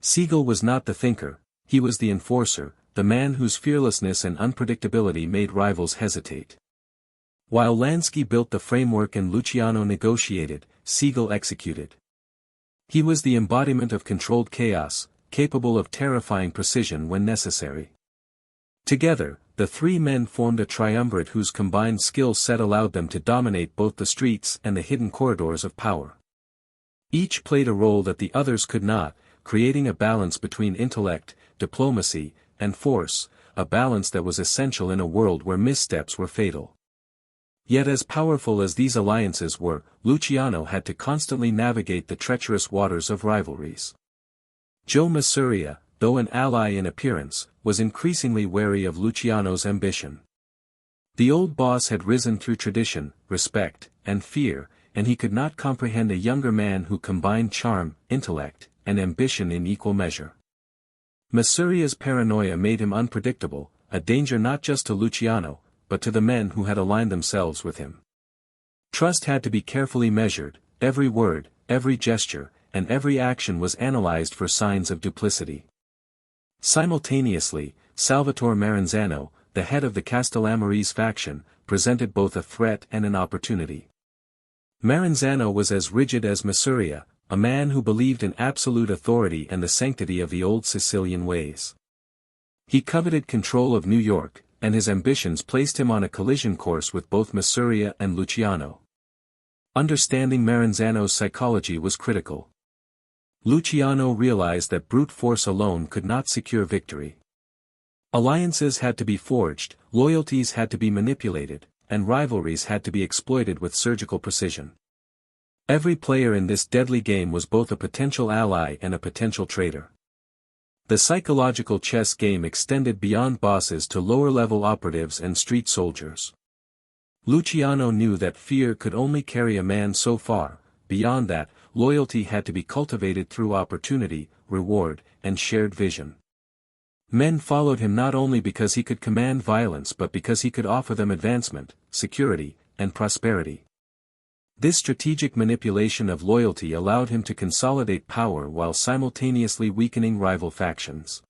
Siegel was not the thinker, he was the enforcer, the man whose fearlessness and unpredictability made rivals hesitate. While Lansky built the framework and Luciano negotiated, Siegel executed. He was the embodiment of controlled chaos, capable of terrifying precision when necessary. Together, the three men formed a triumvirate whose combined skill set allowed them to dominate both the streets and the hidden corridors of power. Each played a role that the others could not, creating a balance between intellect, diplomacy, and force, a balance that was essential in a world where missteps were fatal. Yet as powerful as these alliances were, Luciano had to constantly navigate the treacherous waters of rivalries. Joe Masuria, though an ally in appearance, was increasingly wary of Luciano's ambition. The old boss had risen through tradition, respect, and fear, and he could not comprehend a younger man who combined charm, intellect, and ambition in equal measure. Masuria's paranoia made him unpredictable, a danger not just to Luciano, but to the men who had aligned themselves with him. Trust had to be carefully measured, every word, every gesture, and every action was analyzed for signs of duplicity. Simultaneously, Salvatore Maranzano, the head of the Castellammarese faction, presented both a threat and an opportunity. Maranzano was as rigid as Masuria, a man who believed in absolute authority and the sanctity of the old Sicilian ways. He coveted control of New York, and his ambitions placed him on a collision course with both Masuria and Luciano. Understanding Maranzano's psychology was critical. Luciano realized that brute force alone could not secure victory. Alliances had to be forged, loyalties had to be manipulated, and rivalries had to be exploited with surgical precision. Every player in this deadly game was both a potential ally and a potential traitor. The psychological chess game extended beyond bosses to lower-level operatives and street soldiers. Luciano knew that fear could only carry a man so far. Beyond that, loyalty had to be cultivated through opportunity, reward, and shared vision. Men followed him not only because he could command violence but because he could offer them advancement, security, and prosperity. This strategic manipulation of loyalty allowed him to consolidate power while simultaneously weakening rival factions.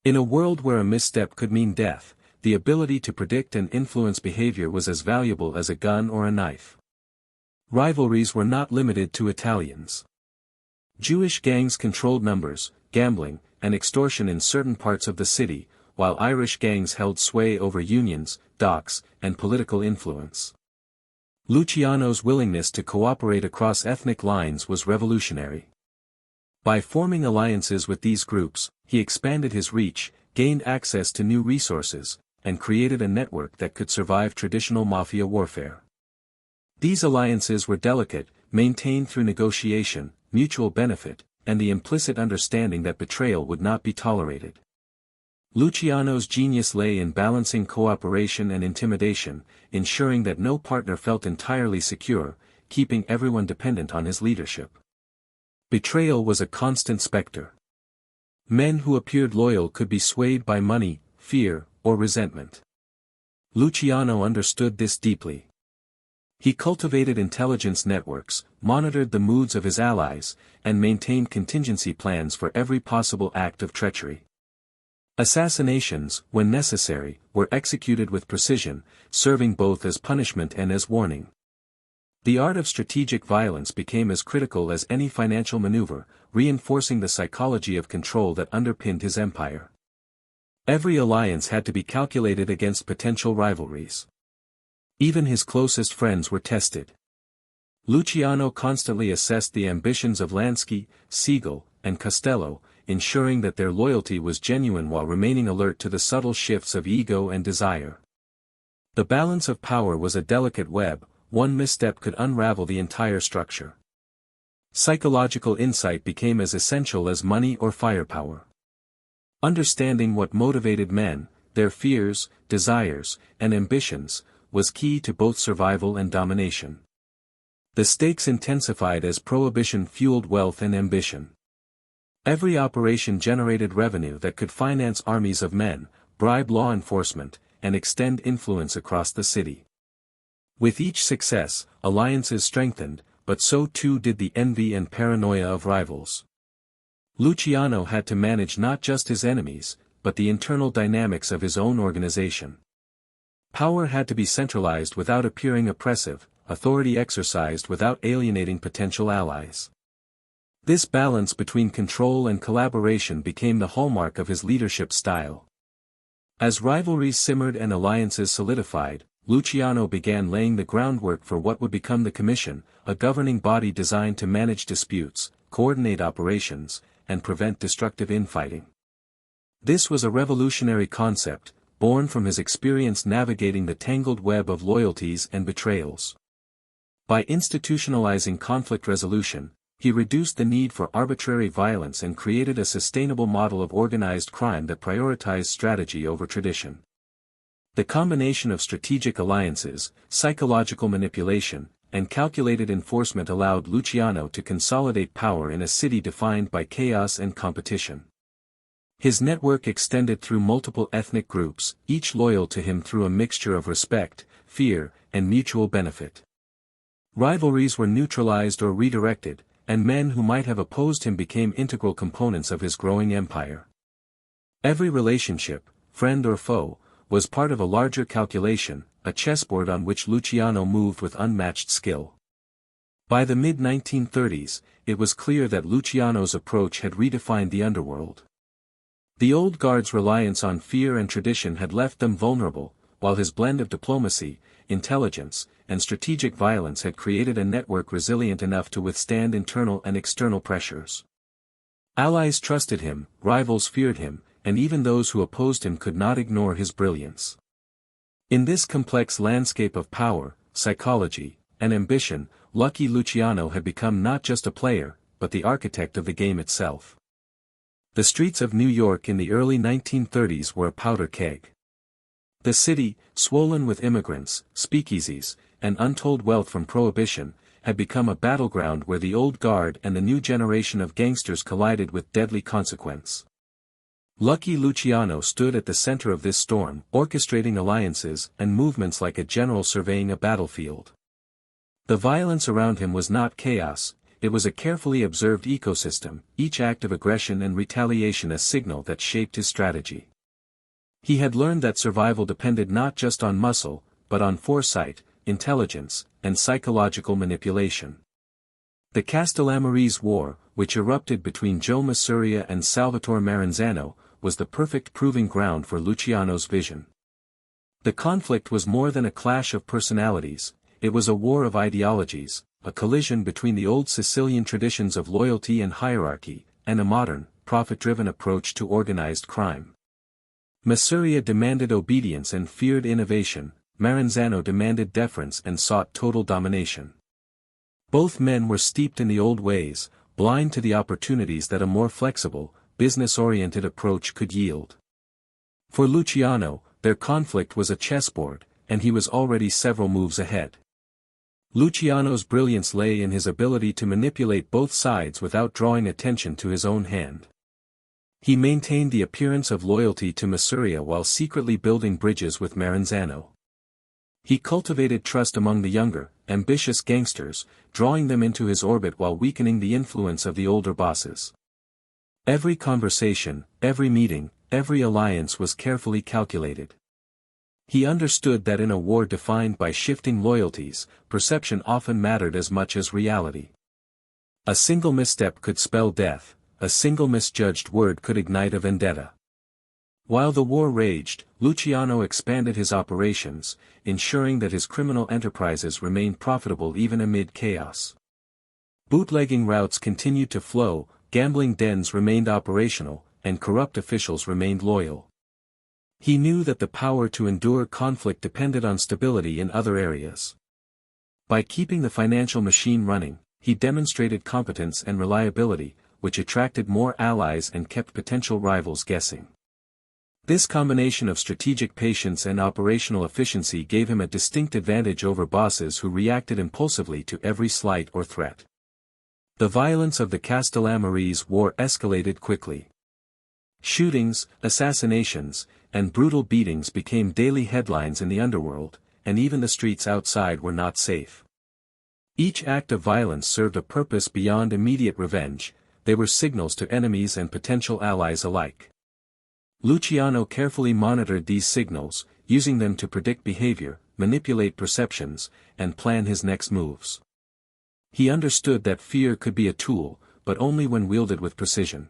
In a world where a misstep could mean death, the ability to predict and influence behavior was as valuable as a gun or a knife. Rivalries were not limited to Italians. Jewish gangs controlled numbers, gambling, and extortion in certain parts of the city, while Irish gangs held sway over unions, docks, and political influence. Luciano's willingness to cooperate across ethnic lines was revolutionary. By forming alliances with these groups, he expanded his reach, gained access to new resources, and created a network that could survive traditional mafia warfare. These alliances were delicate, maintained through negotiation, mutual benefit, and the implicit understanding that betrayal would not be tolerated. Luciano's genius lay in balancing cooperation and intimidation, ensuring that no partner felt entirely secure, keeping everyone dependent on his leadership. Betrayal was a constant specter. Men who appeared loyal could be swayed by money, fear, or resentment. Luciano understood this deeply. He cultivated intelligence networks, monitored the moods of his allies, and maintained contingency plans for every possible act of treachery. Assassinations, when necessary, were executed with precision, serving both as punishment and as warning. The art of strategic violence became as critical as any financial maneuver, reinforcing the psychology of control that underpinned his empire. Every alliance had to be calculated against potential rivalries. Even his closest friends were tested. Luciano constantly assessed the ambitions of Lansky, Siegel, and Castello, ensuring that their loyalty was genuine while remaining alert to the subtle shifts of ego and desire. The balance of power was a delicate web, one misstep could unravel the entire structure. Psychological insight became as essential as money or firepower. Understanding what motivated men, their fears, desires, and ambitions, was key to both survival and domination. The stakes intensified as prohibition fueled wealth and ambition. Every operation generated revenue that could finance armies of men, bribe law enforcement, and extend influence across the city. With each success, alliances strengthened, but so too did the envy and paranoia of rivals. Luciano had to manage not just his enemies, but the internal dynamics of his own organization. Power had to be centralized without appearing oppressive, authority exercised without alienating potential allies. This balance between control and collaboration became the hallmark of his leadership style. As rivalries simmered and alliances solidified, Luciano began laying the groundwork for what would become the Commission, a governing body designed to manage disputes, coordinate operations, and prevent destructive infighting. This was a revolutionary concept, born from his experience navigating the tangled web of loyalties and betrayals. By institutionalizing conflict resolution, he reduced the need for arbitrary violence and created a sustainable model of organized crime that prioritized strategy over tradition. The combination of strategic alliances, psychological manipulation, and calculated enforcement allowed Luciano to consolidate power in a city defined by chaos and competition. His network extended through multiple ethnic groups, each loyal to him through a mixture of respect, fear, and mutual benefit. Rivalries were neutralized or redirected, and men who might have opposed him became integral components of his growing empire. Every relationship, friend or foe, was part of a larger calculation, a chessboard on which Luciano moved with unmatched skill. By the mid-1930s, it was clear that Luciano's approach had redefined the underworld. The old guard's reliance on fear and tradition had left them vulnerable, while his blend of diplomacy, intelligence, and strategic violence had created a network resilient enough to withstand internal and external pressures. Allies trusted him, rivals feared him, and even those who opposed him could not ignore his brilliance. In this complex landscape of power, psychology, and ambition, Lucky Luciano had become not just a player, but the architect of the game itself. The streets of New York in the early 1930s were a powder keg. The city, swollen with immigrants, speakeasies, and untold wealth from prohibition, had become a battleground where the old guard and the new generation of gangsters collided with deadly consequence. Lucky Luciano stood at the center of this storm, orchestrating alliances and movements like a general surveying a battlefield. The violence around him was not chaos, it was a carefully observed ecosystem, each act of aggression and retaliation a signal that shaped his strategy. He had learned that survival depended not just on muscle, but on foresight, intelligence, and psychological manipulation. The Castellammarese War, which erupted between Joe Masuria and Salvatore Maranzano, was the perfect proving ground for Luciano's vision. The conflict was more than a clash of personalities, it was a war of ideologies, a collision between the old Sicilian traditions of loyalty and hierarchy, and a modern, profit-driven approach to organized crime. Masuria demanded obedience and feared innovation, Maranzano demanded deference and sought total domination. Both men were steeped in the old ways, blind to the opportunities that a more flexible, business-oriented approach could yield. For Luciano, their conflict was a chessboard, and he was already several moves ahead. Luciano's brilliance lay in his ability to manipulate both sides without drawing attention to his own hand. He maintained the appearance of loyalty to Masuria while secretly building bridges with Maranzano. He cultivated trust among the younger, ambitious gangsters, drawing them into his orbit while weakening the influence of the older bosses. Every conversation, every meeting, every alliance was carefully calculated. He understood that in a war defined by shifting loyalties, perception often mattered as much as reality. A single misstep could spell death, a single misjudged word could ignite a vendetta. While the war raged, Luciano expanded his operations, ensuring that his criminal enterprises remained profitable even amid chaos. Bootlegging routes continued to flow, gambling dens remained operational, and corrupt officials remained loyal. He knew that the power to endure conflict depended on stability in other areas. By keeping the financial machine running, he demonstrated competence and reliability, which attracted more allies and kept potential rivals guessing. This combination of strategic patience and operational efficiency gave him a distinct advantage over bosses who reacted impulsively to every slight or threat. The violence of the Castellammarese War escalated quickly. Shootings, assassinations, and brutal beatings became daily headlines in the underworld, and even the streets outside were not safe. Each act of violence served a purpose beyond immediate revenge. They were signals to enemies and potential allies alike. Luciano carefully monitored these signals, using them to predict behavior, manipulate perceptions, and plan his next moves. He understood that fear could be a tool, but only when wielded with precision.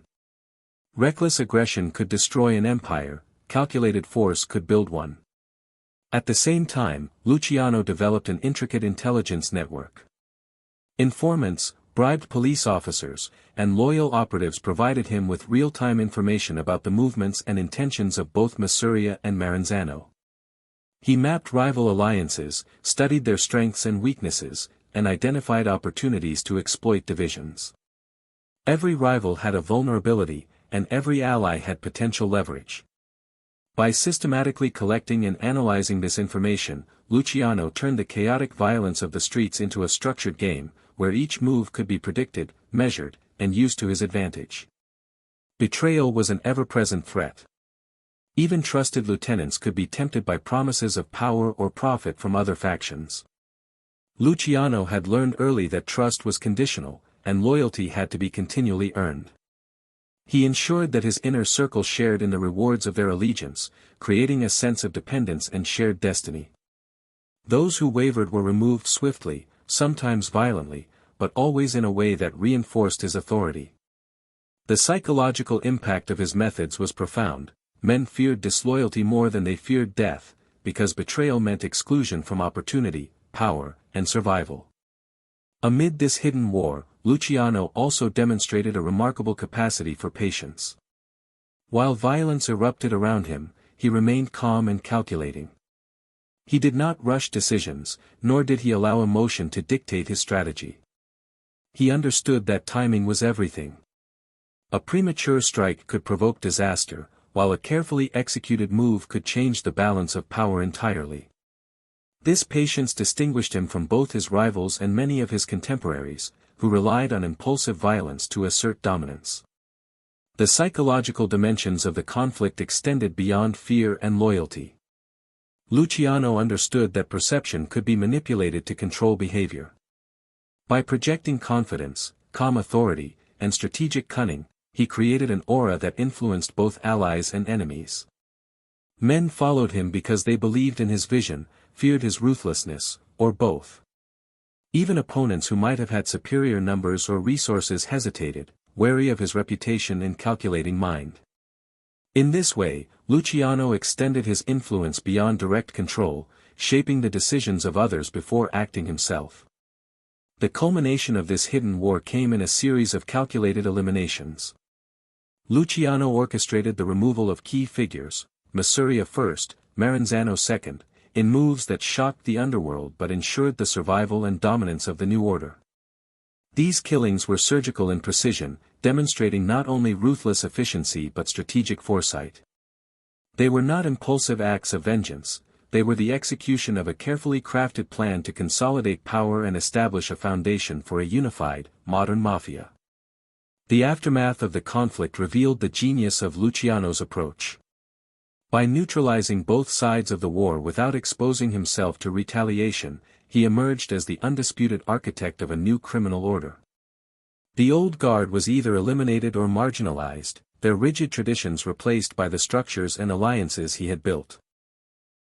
Reckless aggression could destroy an empire, calculated force could build one. At the same time, Luciano developed an intricate intelligence network. Informants, bribed police officers, and loyal operatives provided him with real-time information about the movements and intentions of both Masuria and Maranzano. He mapped rival alliances, studied their strengths and weaknesses, and identified opportunities to exploit divisions. Every rival had a vulnerability, and every ally had potential leverage. By systematically collecting and analyzing this information, Luciano turned the chaotic violence of the streets into a structured game, where each move could be predicted, measured, and used to his advantage. Betrayal was an ever-present threat. Even trusted lieutenants could be tempted by promises of power or profit from other factions. Luciano had learned early that trust was conditional, and loyalty had to be continually earned. He ensured that his inner circle shared in the rewards of their allegiance, creating a sense of dependence and shared destiny. Those who wavered were removed swiftly, sometimes violently, but always in a way that reinforced his authority. The psychological impact of his methods was profound. Men feared disloyalty more than they feared death, because betrayal meant exclusion from opportunity, power, and survival. Amid this hidden war, Luciano also demonstrated a remarkable capacity for patience. While violence erupted around him, he remained calm and calculating. He did not rush decisions, nor did he allow emotion to dictate his strategy. He understood that timing was everything. A premature strike could provoke disaster, while a carefully executed move could change the balance of power entirely. This patience distinguished him from both his rivals and many of his contemporaries, who relied on impulsive violence to assert dominance. The psychological dimensions of the conflict extended beyond fear and loyalty. Luciano understood that perception could be manipulated to control behavior. By projecting confidence, calm authority, and strategic cunning, he created an aura that influenced both allies and enemies. Men followed him because they believed in his vision, feared his ruthlessness, or both. Even opponents who might have had superior numbers or resources hesitated, wary of his reputation and calculating mind. In this way, Luciano extended his influence beyond direct control, shaping the decisions of others before acting himself. The culmination of this hidden war came in a series of calculated eliminations. Luciano orchestrated the removal of key figures, Masuria first, Maranzano second, in moves that shocked the underworld but ensured the survival and dominance of the new order. These killings were surgical in precision, demonstrating not only ruthless efficiency but strategic foresight. They were not impulsive acts of vengeance, they were the execution of a carefully crafted plan to consolidate power and establish a foundation for a unified, modern mafia. The aftermath of the conflict revealed the genius of Luciano's approach. By neutralizing both sides of the war without exposing himself to retaliation, he emerged as the undisputed architect of a new criminal order. The old guard was either eliminated or marginalized, their rigid traditions replaced by the structures and alliances he had built.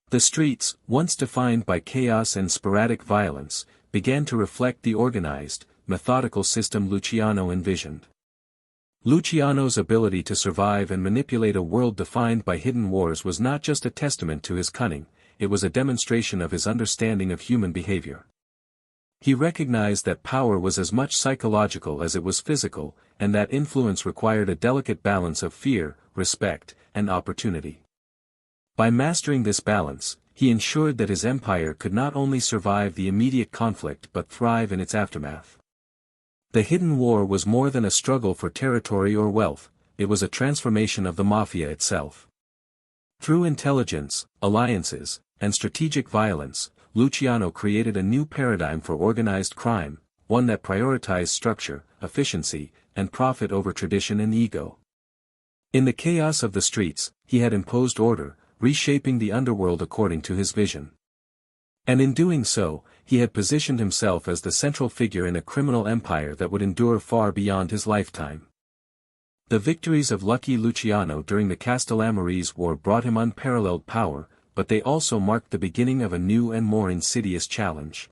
The streets, once defined by chaos and sporadic violence, began to reflect the organized, methodical system Luciano envisioned. Luciano's ability to survive and manipulate a world defined by hidden wars was not just a testament to his cunning, it was a demonstration of his understanding of human behavior. He recognized that power was as much psychological as it was physical, and that influence required a delicate balance of fear, respect, and opportunity. By mastering this balance, he ensured that his empire could not only survive the immediate conflict but thrive in its aftermath. The hidden war was more than a struggle for territory or wealth, it was a transformation of the mafia itself. Through intelligence, alliances, and strategic violence, Luciano created a new paradigm for organized crime, one that prioritized structure, efficiency, and profit over tradition and ego. In the chaos of the streets, he had imposed order, reshaping the underworld according to his vision. And in doing so, he had positioned himself as the central figure in a criminal empire that would endure far beyond his lifetime. The victories of Lucky Luciano during the Castellammarese War brought him unparalleled power, but they also marked the beginning of a new and more insidious challenge.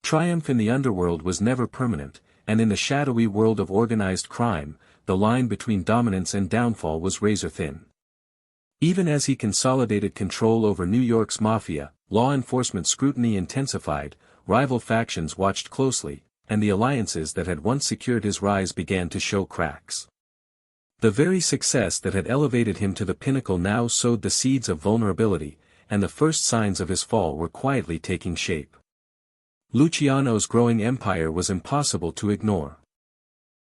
Triumph in the underworld was never permanent, and in the shadowy world of organized crime, the line between dominance and downfall was razor-thin. Even as he consolidated control over New York's mafia, law enforcement scrutiny intensified, rival factions watched closely, and the alliances that had once secured his rise began to show cracks. The very success that had elevated him to the pinnacle now sowed the seeds of vulnerability, and the first signs of his fall were quietly taking shape. Luciano's growing empire was impossible to ignore.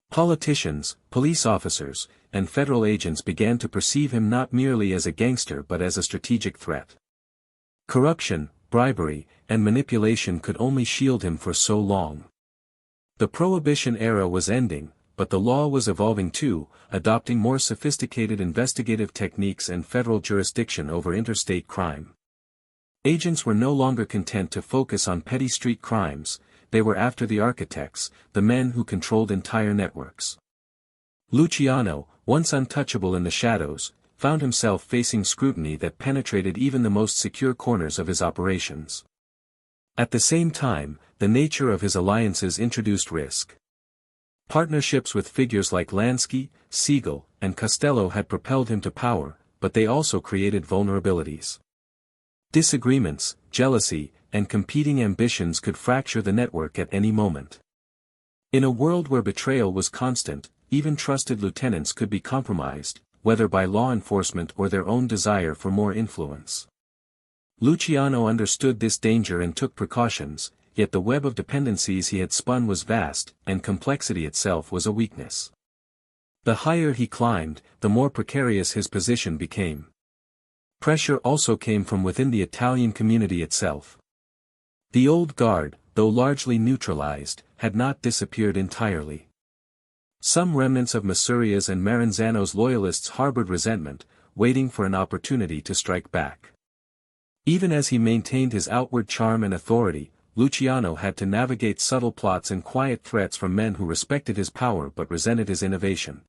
Politicians, police officers, and federal agents began to perceive him not merely as a gangster but as a strategic threat. Corruption, bribery, and manipulation could only shield him for so long. The Prohibition era was ending, but the law was evolving too, adopting more sophisticated investigative techniques and federal jurisdiction over interstate crime. Agents were no longer content to focus on petty street crimes, they were after the architects, the men who controlled entire networks. Luciano, once untouchable in the shadows, found himself facing scrutiny that penetrated even the most secure corners of his operations. At the same time, the nature of his alliances introduced risk. Partnerships with figures like Lansky, Siegel, and Costello had propelled him to power, but they also created vulnerabilities. Disagreements, jealousy, and competing ambitions could fracture the network at any moment. In a world where betrayal was constant, even trusted lieutenants could be compromised, whether by law enforcement or their own desire for more influence. Luciano understood this danger and took precautions, yet the web of dependencies he had spun was vast, and complexity itself was a weakness. The higher he climbed, the more precarious his position became. Pressure also came from within the Italian community itself. The old guard, though largely neutralized, had not disappeared entirely. Some remnants of Masuria's and Maranzano's loyalists harbored resentment, waiting for an opportunity to strike back. Even as he maintained his outward charm and authority, Luciano had to navigate subtle plots and quiet threats from men who respected his power but resented his innovation.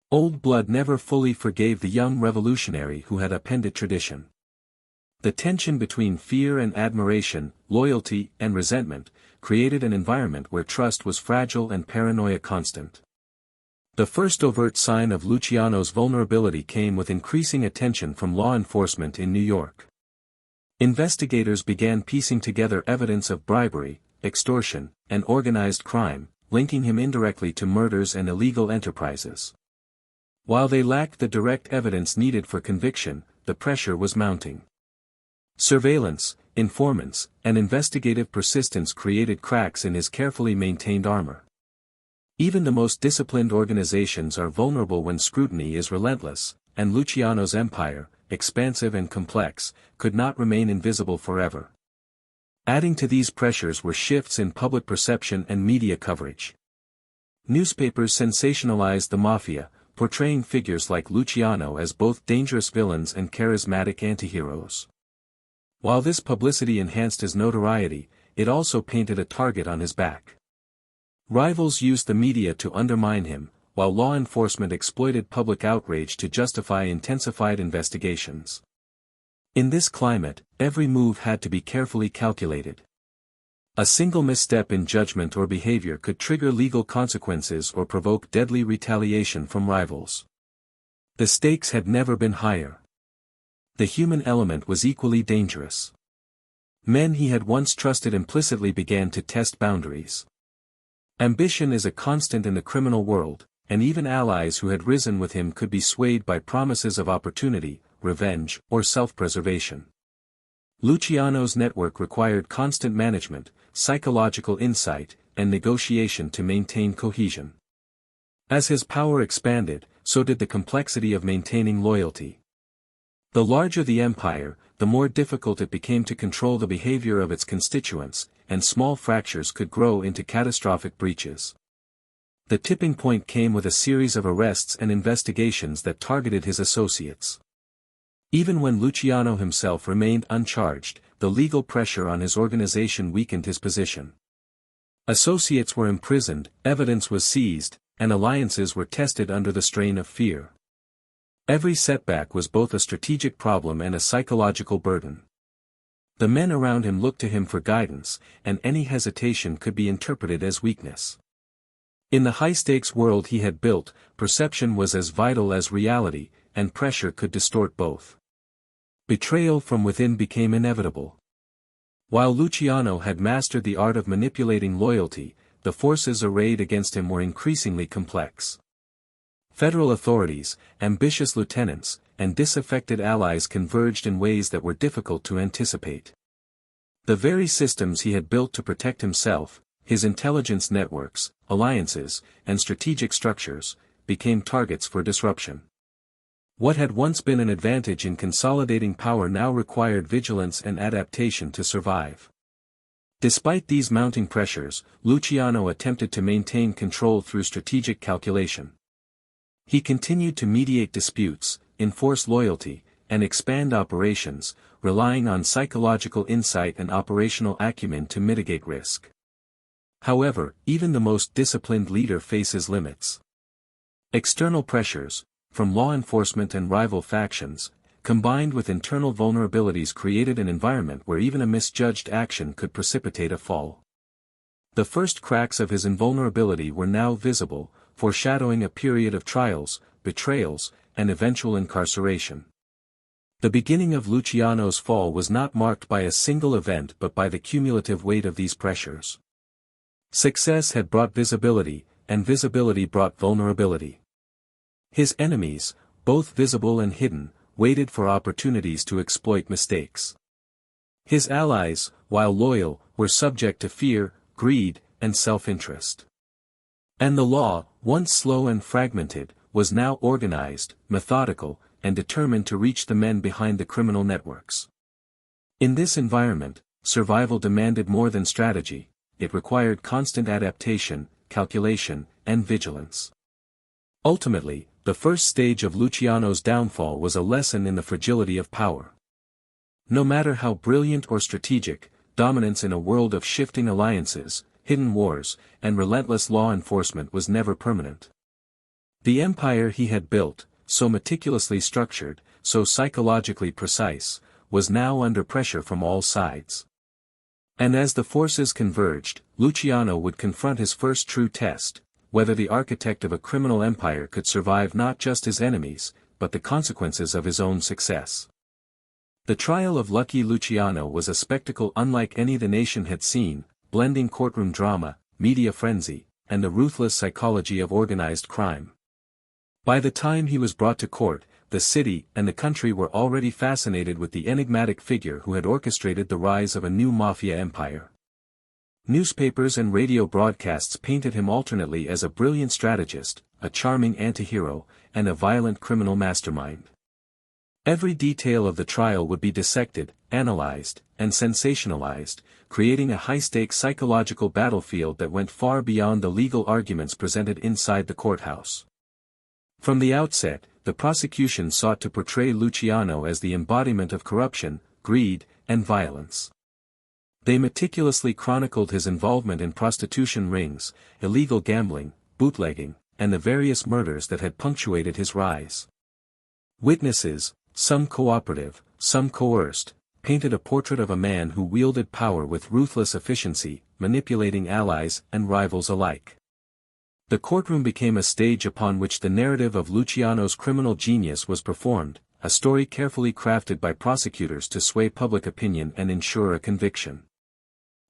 Old blood never fully forgave the young revolutionary who had upended tradition. The tension between fear and admiration, loyalty and resentment, created an environment where trust was fragile and paranoia constant. The first overt sign of Luciano's vulnerability came with increasing attention from law enforcement in New York. Investigators began piecing together evidence of bribery, extortion, and organized crime, linking him indirectly to murders and illegal enterprises. While they lacked the direct evidence needed for conviction, the pressure was mounting. Surveillance, informants, and investigative persistence created cracks in his carefully maintained armor. Even the most disciplined organizations are vulnerable when scrutiny is relentless, and Luciano's empire, expansive and complex, could not remain invisible forever. Adding to these pressures were shifts in public perception and media coverage. Newspapers sensationalized the mafia, portraying figures like Luciano as both dangerous villains and charismatic antiheroes. While this publicity enhanced his notoriety, it also painted a target on his back. Rivals used the media to undermine him, while law enforcement exploited public outrage to justify intensified investigations. In this climate, every move had to be carefully calculated. A single misstep in judgment or behavior could trigger legal consequences or provoke deadly retaliation from rivals. The stakes had never been higher. The human element was equally dangerous. Men he had once trusted implicitly began to test boundaries. Ambition is a constant in the criminal world, and even allies who had risen with him could be swayed by promises of opportunity, revenge, or self-preservation. Luciano's network required constant management, psychological insight, and negotiation to maintain cohesion. As his power expanded, so did the complexity of maintaining loyalty. The larger the empire, the more difficult it became to control the behavior of its constituents, and small fractures could grow into catastrophic breaches. The tipping point came with a series of arrests and investigations that targeted his associates. Even when Luciano himself remained uncharged, the legal pressure on his organization weakened his position. Associates were imprisoned, evidence was seized, and alliances were tested under the strain of fear. Every setback was both a strategic problem and a psychological burden. The men around him looked to him for guidance, and any hesitation could be interpreted as weakness. In the high-stakes world he had built, perception was as vital as reality, and pressure could distort both. Betrayal from within became inevitable. While Luciano had mastered the art of manipulating loyalty, the forces arrayed against him were increasingly complex. Federal authorities, ambitious lieutenants, and disaffected allies converged in ways that were difficult to anticipate. The very systems he had built to protect himself, his intelligence networks, alliances, and strategic structures, became targets for disruption. What had once been an advantage in consolidating power now required vigilance and adaptation to survive. Despite these mounting pressures, Luciano attempted to maintain control through strategic calculation. He continued to mediate disputes, enforce loyalty, and expand operations, relying on psychological insight and operational acumen to mitigate risk. However, even the most disciplined leader faces limits. External pressures, from law enforcement and rival factions, combined with internal vulnerabilities created an environment where even a misjudged action could precipitate a fall. The first cracks of his invulnerability were now visible, foreshadowing a period of trials, betrayals, and eventual incarceration. The beginning of Luciano's fall was not marked by a single event but by the cumulative weight of these pressures. Success had brought visibility, and visibility brought vulnerability. His enemies, both visible and hidden, waited for opportunities to exploit mistakes. His allies, while loyal, were subject to fear, greed, and self-interest. And the law, once slow and fragmented, was now organized, methodical, and determined to reach the men behind the criminal networks. In this environment, survival demanded more than strategy, it required constant adaptation, calculation, and vigilance. Ultimately, the first stage of Luciano's downfall was a lesson in the fragility of power. No matter how brilliant or strategic, dominance in a world of shifting alliances, hidden wars, and relentless law enforcement was never permanent. The empire he had built, so meticulously structured, so psychologically precise, was now under pressure from all sides. And as the forces converged, Luciano would confront his first true test, whether the architect of a criminal empire could survive not just his enemies, but the consequences of his own success. The trial of Lucky Luciano was a spectacle unlike any the nation had seen, blending courtroom drama, media frenzy, and the ruthless psychology of organized crime. By the time he was brought to court, the city and the country were already fascinated with the enigmatic figure who had orchestrated the rise of a new mafia empire. Newspapers and radio broadcasts painted him alternately as a brilliant strategist, a charming anti-hero, and a violent criminal mastermind. Every detail of the trial would be dissected, analyzed, and sensationalized, creating a high-stakes psychological battlefield that went far beyond the legal arguments presented inside the courthouse. From the outset, the prosecution sought to portray Luciano as the embodiment of corruption, greed, and violence. They meticulously chronicled his involvement in prostitution rings, illegal gambling, bootlegging, and the various murders that had punctuated his rise. Witnesses, some cooperative, some coerced, painted a portrait of a man who wielded power with ruthless efficiency, manipulating allies and rivals alike. The courtroom became a stage upon which the narrative of Luciano's criminal genius was performed, a story carefully crafted by prosecutors to sway public opinion and ensure a conviction.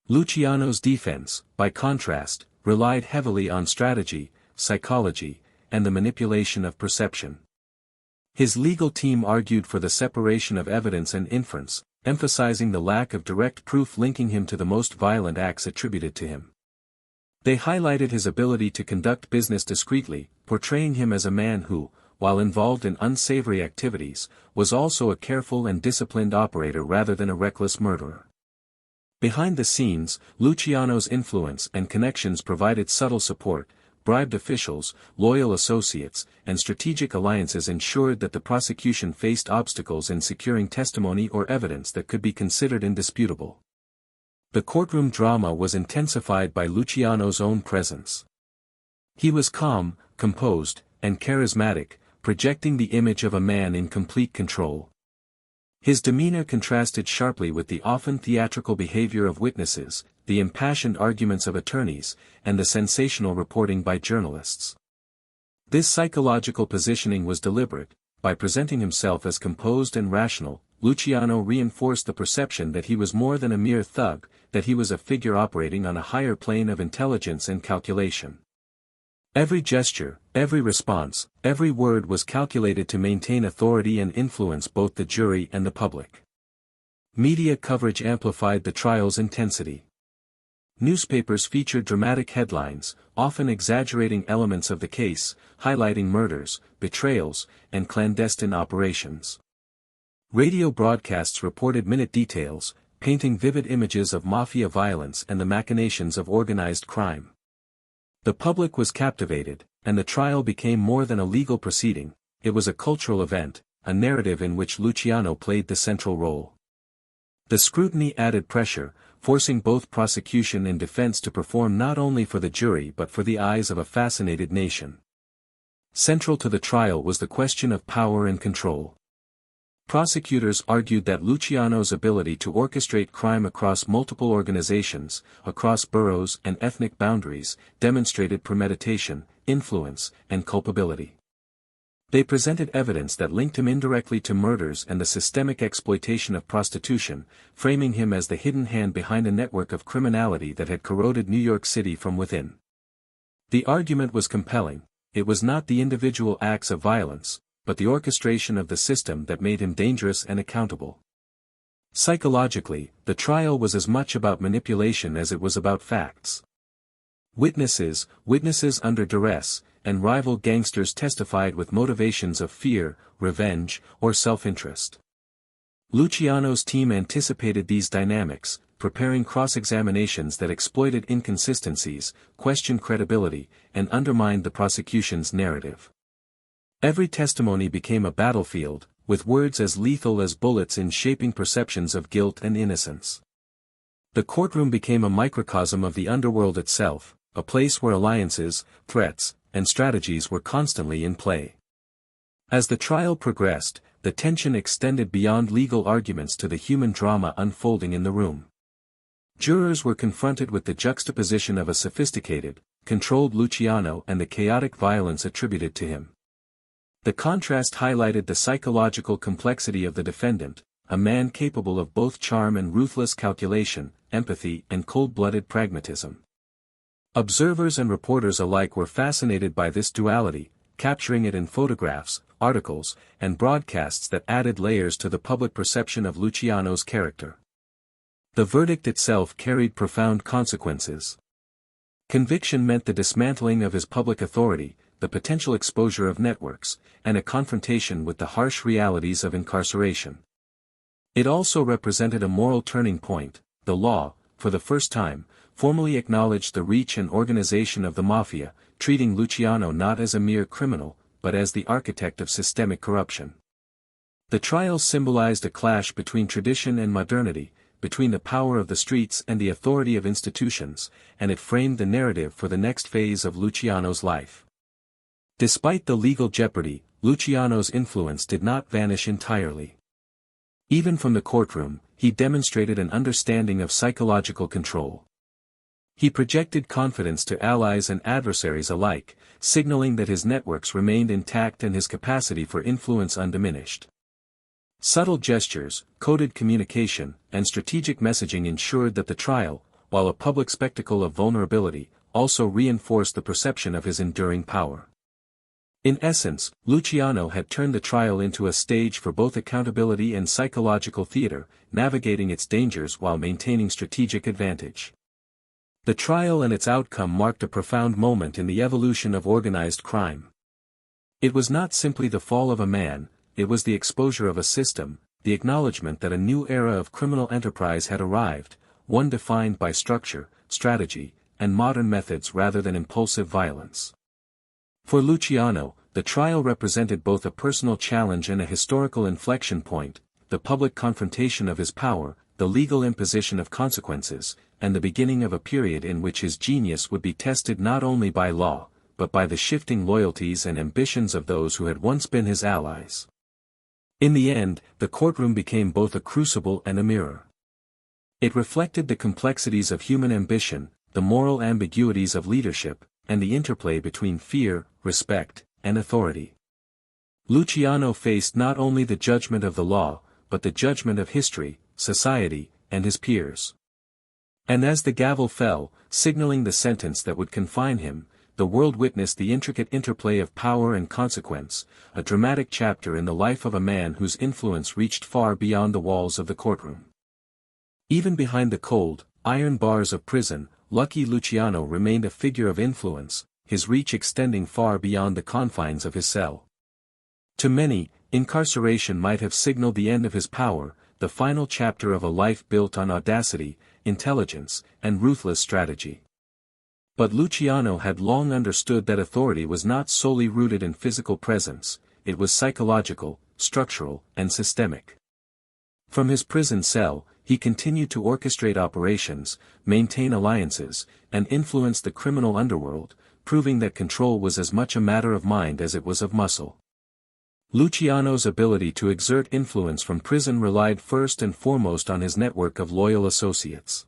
Luciano's defense, by contrast, relied heavily on strategy, psychology, and the manipulation of perception. His legal team argued for the separation of evidence and inference, emphasizing the lack of direct proof linking him to the most violent acts attributed to him. They highlighted his ability to conduct business discreetly, portraying him as a man who, while involved in unsavory activities, was also a careful and disciplined operator rather than a reckless murderer. Behind the scenes, Luciano's influence and connections provided subtle support, bribed officials, loyal associates, and strategic alliances ensured that the prosecution faced obstacles in securing testimony or evidence that could be considered indisputable. The courtroom drama was intensified by Luciano's own presence. He was calm, composed, and charismatic, projecting the image of a man in complete control. His demeanor contrasted sharply with the often theatrical behavior of witnesses, the impassioned arguments of attorneys, and the sensational reporting by journalists. This psychological positioning was deliberate. By presenting himself as composed and rational, Luciano reinforced the perception that he was more than a mere thug, that he was a figure operating on a higher plane of intelligence and calculation. Every gesture, every response, every word was calculated to maintain authority and influence both the jury and the public. Media coverage amplified the trial's intensity. Newspapers featured dramatic headlines, often exaggerating elements of the case, highlighting murders, betrayals, and clandestine operations. Radio broadcasts reported minute details, painting vivid images of mafia violence and the machinations of organized crime. The public was captivated, and the trial became more than a legal proceeding. It was a cultural event, a narrative in which Luciano played the central role. The scrutiny added pressure, forcing both prosecution and defense to perform not only for the jury but for the eyes of a fascinated nation. Central to the trial was the question of power and control. Prosecutors argued that Luciano's ability to orchestrate crime across multiple organizations, across boroughs and ethnic boundaries, demonstrated premeditation, influence, and culpability. They presented evidence that linked him indirectly to murders and the systemic exploitation of prostitution, framing him as the hidden hand behind a network of criminality that had corroded New York City from within. The argument was compelling. It was not the individual acts of violence, but the orchestration of the system that made him dangerous and accountable. Psychologically, the trial was as much about manipulation as it was about facts. Witnesses under duress, and rival gangsters testified with motivations of fear, revenge, or self-interest. Luciano's team anticipated these dynamics, preparing cross-examinations that exploited inconsistencies, questioned credibility, and undermined the prosecution's narrative. Every testimony became a battlefield, with words as lethal as bullets in shaping perceptions of guilt and innocence. The courtroom became a microcosm of the underworld itself, a place where alliances, threats, and strategies were constantly in play. As the trial progressed, the tension extended beyond legal arguments to the human drama unfolding in the room. Jurors were confronted with the juxtaposition of a sophisticated, controlled Luciano and the chaotic violence attributed to him. The contrast highlighted the psychological complexity of the defendant, a man capable of both charm and ruthless calculation, empathy and cold-blooded pragmatism. Observers and reporters alike were fascinated by this duality, capturing it in photographs, articles, and broadcasts that added layers to the public perception of Luciano's character. The verdict itself carried profound consequences. Conviction meant the dismantling of his public authority, the potential exposure of networks, and a confrontation with the harsh realities of incarceration. It also represented a moral turning point. The law, for the first time, formally acknowledged the reach and organization of the mafia, treating Luciano not as a mere criminal, but as the architect of systemic corruption. The trial symbolized a clash between tradition and modernity, between the power of the streets and the authority of institutions, and it framed the narrative for the next phase of Luciano's life. Despite the legal jeopardy, Luciano's influence did not vanish entirely. Even from the courtroom, he demonstrated an understanding of psychological control. He projected confidence to allies and adversaries alike, signaling that his networks remained intact and his capacity for influence undiminished. Subtle gestures, coded communication, and strategic messaging ensured that the trial, while a public spectacle of vulnerability, also reinforced the perception of his enduring power. In essence, Luciano had turned the trial into a stage for both accountability and psychological theater, navigating its dangers while maintaining strategic advantage. The trial and its outcome marked a profound moment in the evolution of organized crime. It was not simply the fall of a man, it was the exposure of a system, the acknowledgement that a new era of criminal enterprise had arrived, one defined by structure, strategy, and modern methods rather than impulsive violence. For Luciano, the trial represented both a personal challenge and a historical inflection point, the public confrontation of his power, the legal imposition of consequences, and the beginning of a period in which his genius would be tested not only by law, but by the shifting loyalties and ambitions of those who had once been his allies. In the end, the courtroom became both a crucible and a mirror. It reflected the complexities of human ambition, the moral ambiguities of leadership, and the interplay between fear, respect, and authority. Luciano faced not only the judgment of the law, but the judgment of history, society, and his peers. And as the gavel fell, signaling the sentence that would confine him, the world witnessed the intricate interplay of power and consequence, a dramatic chapter in the life of a man whose influence reached far beyond the walls of the courtroom. Even behind the cold, iron bars of prison, lucky Luciano remained a figure of influence, his reach extending far beyond the confines of his cell. To many, incarceration might have signaled the end of his power, the final chapter of a life built on audacity, intelligence, and ruthless strategy. But Luciano had long understood that authority was not solely rooted in physical presence, it was psychological, structural, and systemic. From his prison cell, he continued to orchestrate operations, maintain alliances, and influence the criminal underworld, proving that control was as much a matter of mind as it was of muscle. Luciano's ability to exert influence from prison relied first and foremost on his network of loyal associates.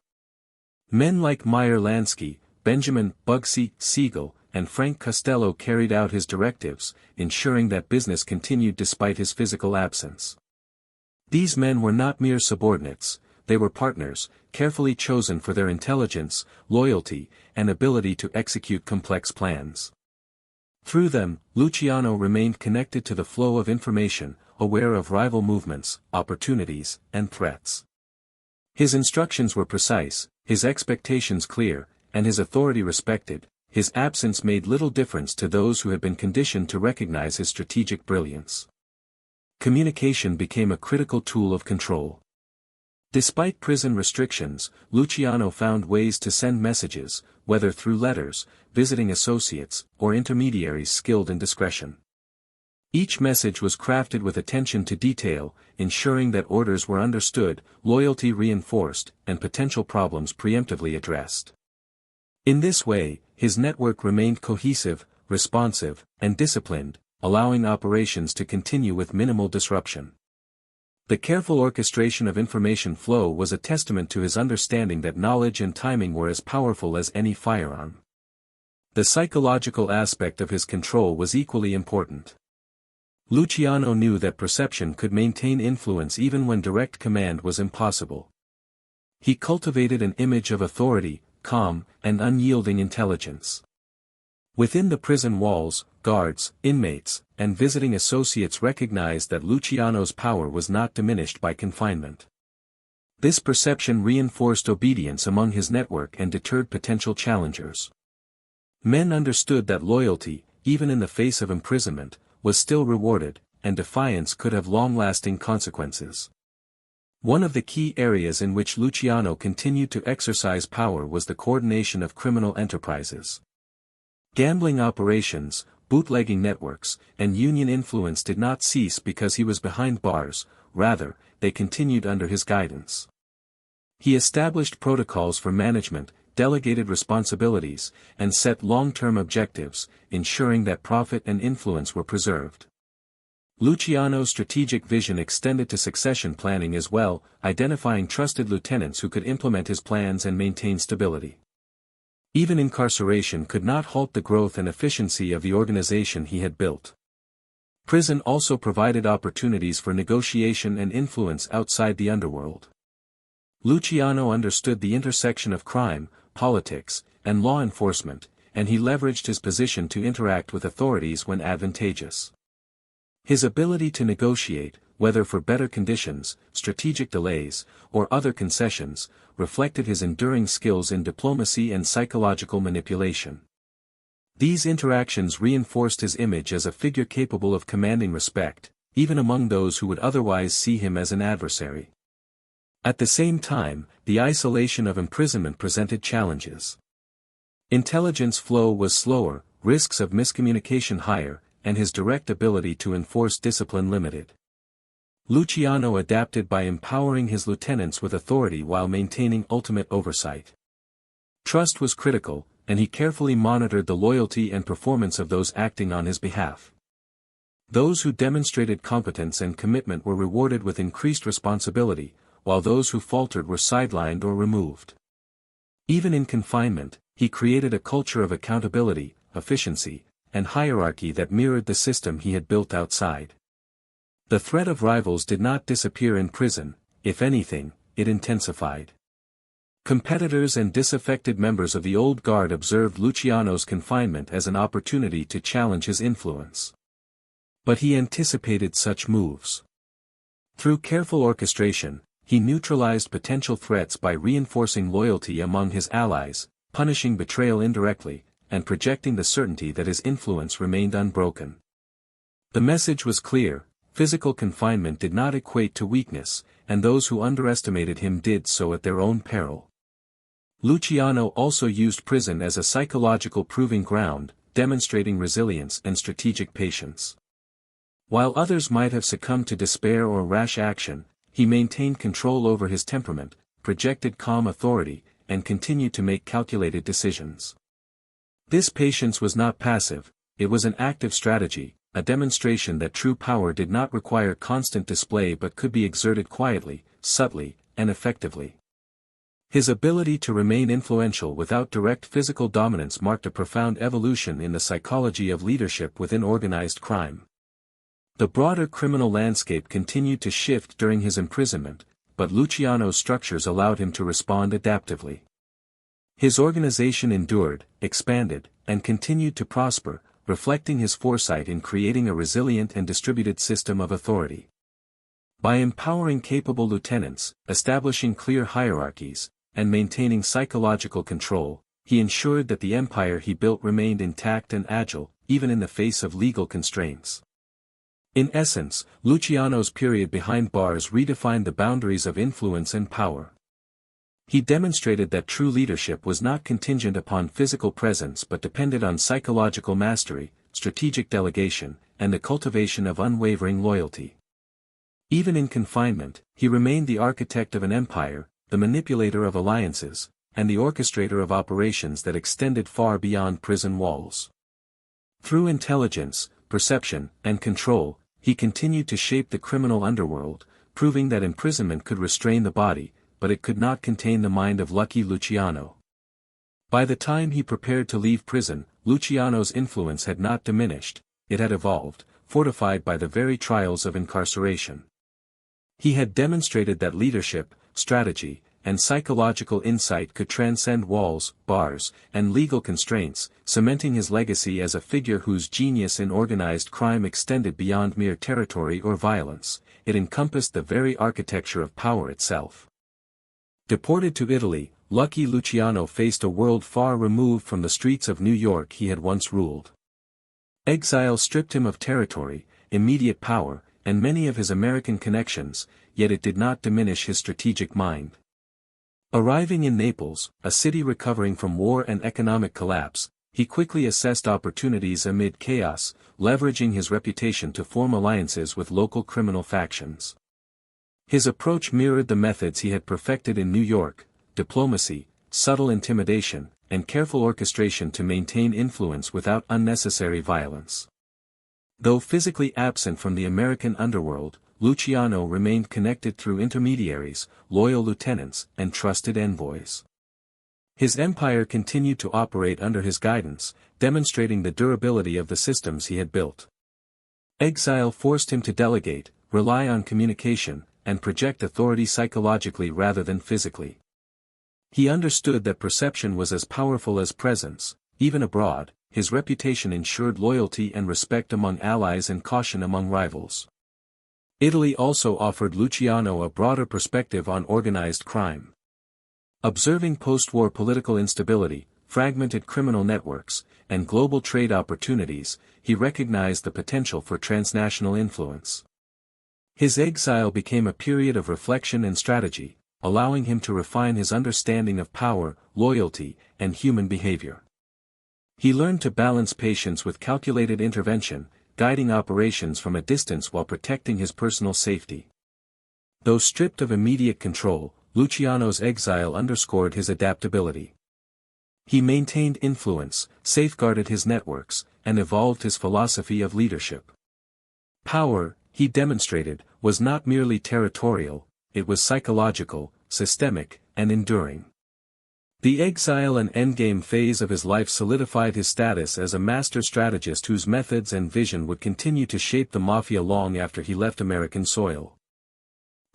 Men like Meyer Lansky, Benjamin Bugsy Siegel, and Frank Costello carried out his directives, ensuring that business continued despite his physical absence. These men were not mere subordinates, they were partners, carefully chosen for their intelligence, loyalty, and ability to execute complex plans. Through them, Luciano remained connected to the flow of information, aware of rival movements, opportunities, and threats. His instructions were precise, his expectations clear, and his authority respected. His absence made little difference to those who had been conditioned to recognize his strategic brilliance. Communication became a critical tool of control. Despite prison restrictions, Luciano found ways to send messages, whether through letters, visiting associates, or intermediaries skilled in discretion. Each message was crafted with attention to detail, ensuring that orders were understood, loyalty reinforced, and potential problems preemptively addressed. In this way, his network remained cohesive, responsive, and disciplined, allowing operations to continue with minimal disruption. The careful orchestration of information flow was a testament to his understanding that knowledge and timing were as powerful as any firearm. The psychological aspect of his control was equally important. Luciano knew that perception could maintain influence even when direct command was impossible. He cultivated an image of authority, calm, and unyielding intelligence. Within the prison walls, guards, inmates, and visiting associates recognized that Luciano's power was not diminished by confinement. This perception reinforced obedience among his network and deterred potential challengers. Men understood that loyalty, even in the face of imprisonment, was still rewarded, and defiance could have long-lasting consequences. One of the key areas in which Luciano continued to exercise power was the coordination of criminal enterprises. Gambling operations, bootlegging networks, and union influence did not cease because he was behind bars, rather, they continued under his guidance. He established protocols for management, delegated responsibilities, and set long-term objectives, ensuring that profit and influence were preserved. Luciano's strategic vision extended to succession planning as well, identifying trusted lieutenants who could implement his plans and maintain stability. Even incarceration could not halt the growth and efficiency of the organization he had built. Prison also provided opportunities for negotiation and influence outside the underworld. Luciano understood the intersection of crime, politics, and law enforcement, and he leveraged his position to interact with authorities when advantageous. His ability to negotiate, whether for better conditions, strategic delays, or other concessions, reflected his enduring skills in diplomacy and psychological manipulation. These interactions reinforced his image as a figure capable of commanding respect, even among those who would otherwise see him as an adversary. At the same time, the isolation of imprisonment presented challenges. Intelligence flow was slower, risks of miscommunication higher, and his direct ability to enforce discipline limited. Luciano adapted by empowering his lieutenants with authority while maintaining ultimate oversight. Trust was critical, and he carefully monitored the loyalty and performance of those acting on his behalf. Those who demonstrated competence and commitment were rewarded with increased responsibility, while those who faltered were sidelined or removed. Even in confinement, he created a culture of accountability, efficiency, and hierarchy that mirrored the system he had built outside. The threat of rivals did not disappear in prison; if anything, it intensified. Competitors and disaffected members of the old guard observed Luciano's confinement as an opportunity to challenge his influence. But he anticipated such moves. Through careful orchestration, he neutralized potential threats by reinforcing loyalty among his allies, punishing betrayal indirectly, and projecting the certainty that his influence remained unbroken. The message was clear: physical confinement did not equate to weakness, and those who underestimated him did so at their own peril. Luciano also used prison as a psychological proving ground, demonstrating resilience and strategic patience. While others might have succumbed to despair or rash action, he maintained control over his temperament, projected calm authority, and continued to make calculated decisions. This patience was not passive, it was an active strategy, a demonstration that true power did not require constant display but could be exerted quietly, subtly, and effectively. His ability to remain influential without direct physical dominance marked a profound evolution in the psychology of leadership within organized crime. The broader criminal landscape continued to shift during his imprisonment, but Luciano's structures allowed him to respond adaptively. His organization endured, expanded, and continued to prosper, reflecting his foresight in creating a resilient and distributed system of authority. By empowering capable lieutenants, establishing clear hierarchies, and maintaining psychological control, he ensured that the empire he built remained intact and agile, even in the face of legal constraints. In essence, Luciano's period behind bars redefined the boundaries of influence and power. He demonstrated that true leadership was not contingent upon physical presence but depended on psychological mastery, strategic delegation, and the cultivation of unwavering loyalty. Even in confinement, he remained the architect of an empire, the manipulator of alliances, and the orchestrator of operations that extended far beyond prison walls. Through intelligence, perception, and control, he continued to shape the criminal underworld, proving that imprisonment could restrain the body, but it could not contain the mind of lucky Luciano. By the time he prepared to leave prison, Luciano's influence had not diminished, it had evolved, fortified by the very trials of incarceration. He had demonstrated that leadership, strategy, and psychological insight could transcend walls, bars, and legal constraints, cementing his legacy as a figure whose genius in organized crime extended beyond mere territory or violence; it encompassed the very architecture of power itself. Deported to Italy, lucky Luciano faced a world far removed from the streets of New York he had once ruled. Exile stripped him of territory, immediate power, and many of his American connections, yet it did not diminish his strategic mind. Arriving in Naples, a city recovering from war and economic collapse, he quickly assessed opportunities amid chaos, leveraging his reputation to form alliances with local criminal factions. His approach mirrored the methods he had perfected in New York: diplomacy, subtle intimidation, and careful orchestration to maintain influence without unnecessary violence. Though physically absent from the American underworld, Luciano remained connected through intermediaries, loyal lieutenants, and trusted envoys. His empire continued to operate under his guidance, demonstrating the durability of the systems he had built. Exile forced him to delegate, rely on communication, and project authority psychologically rather than physically. He understood that perception was as powerful as presence; even abroad, his reputation ensured loyalty and respect among allies and caution among rivals. Italy also offered Luciano a broader perspective on organized crime. Observing post-war political instability, fragmented criminal networks, and global trade opportunities, he recognized the potential for transnational influence. His exile became a period of reflection and strategy, allowing him to refine his understanding of power, loyalty, and human behavior. He learned to balance patience with calculated intervention, guiding operations from a distance while protecting his personal safety. Though stripped of immediate control, Luciano's exile underscored his adaptability. He maintained influence, safeguarded his networks, and evolved his philosophy of leadership. Power, he demonstrated, was not merely territorial, it was psychological, systemic, and enduring. The exile and endgame phase of his life solidified his status as a master strategist whose methods and vision would continue to shape the Mafia long after he left American soil.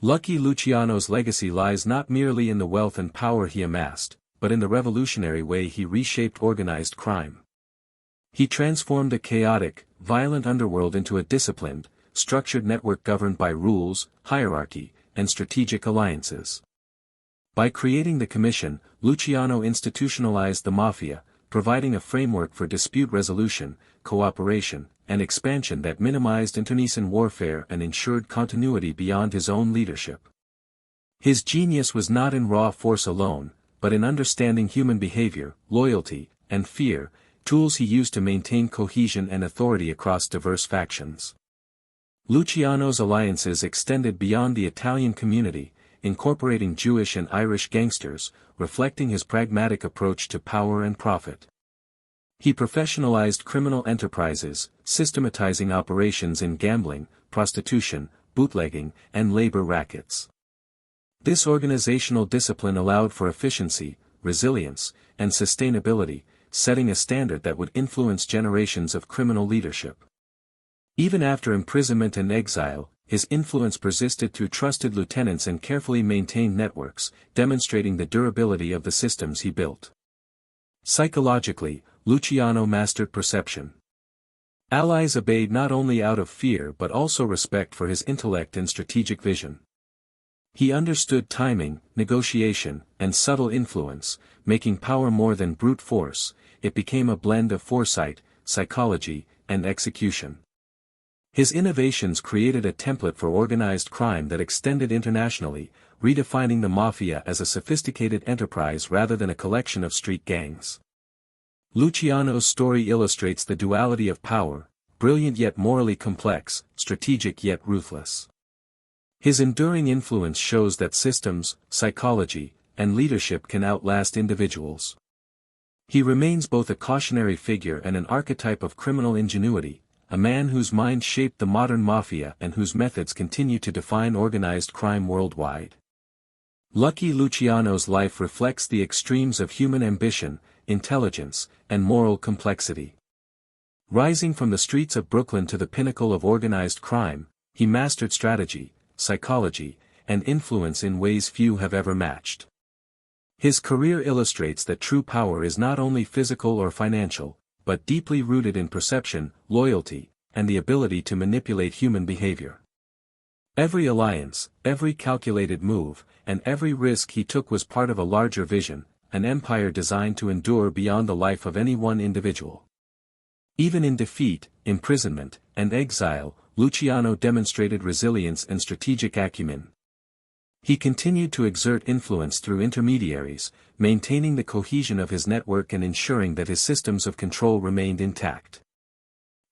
Lucky Luciano's legacy lies not merely in the wealth and power he amassed, but in the revolutionary way he reshaped organized crime. He transformed a chaotic, violent underworld into a disciplined, structured network governed by rules, hierarchy, and strategic alliances. By creating the Commission, Luciano institutionalized the Mafia, providing a framework for dispute resolution, cooperation, and expansion that minimized internecine warfare and ensured continuity beyond his own leadership. His genius was not in raw force alone, but in understanding human behavior, loyalty, and fear, tools he used to maintain cohesion and authority across diverse factions. Luciano's alliances extended beyond the Italian community, incorporating Jewish and Irish gangsters, reflecting his pragmatic approach to power and profit. He professionalized criminal enterprises, systematizing operations in gambling, prostitution, bootlegging, and labor rackets. This organizational discipline allowed for efficiency, resilience, and sustainability, setting a standard that would influence generations of criminal leadership. Even after imprisonment and exile, his influence persisted through trusted lieutenants and carefully maintained networks, demonstrating the durability of the systems he built. Psychologically, Luciano mastered perception. Allies obeyed not only out of fear but also respect for his intellect and strategic vision. He understood timing, negotiation, and subtle influence, making power more than brute force. It became a blend of foresight, psychology, and execution. His innovations created a template for organized crime that extended internationally, redefining the Mafia as a sophisticated enterprise rather than a collection of street gangs. Luciano's story illustrates the duality of power, brilliant yet morally complex, strategic yet ruthless. His enduring influence shows that systems, psychology, and leadership can outlast individuals. He remains both a cautionary figure and an archetype of criminal ingenuity, a man whose mind shaped the modern Mafia and whose methods continue to define organized crime worldwide. Lucky Luciano's life reflects the extremes of human ambition, intelligence, and moral complexity. Rising from the streets of Brooklyn to the pinnacle of organized crime, he mastered strategy, psychology, and influence in ways few have ever matched. His career illustrates that true power is not only physical or financial, but deeply rooted in perception, loyalty, and the ability to manipulate human behavior. Every alliance, every calculated move, and every risk he took was part of a larger vision, an empire designed to endure beyond the life of any one individual. Even in defeat, imprisonment, and exile, Luciano demonstrated resilience and strategic acumen. He continued to exert influence through intermediaries, maintaining the cohesion of his network and ensuring that his systems of control remained intact.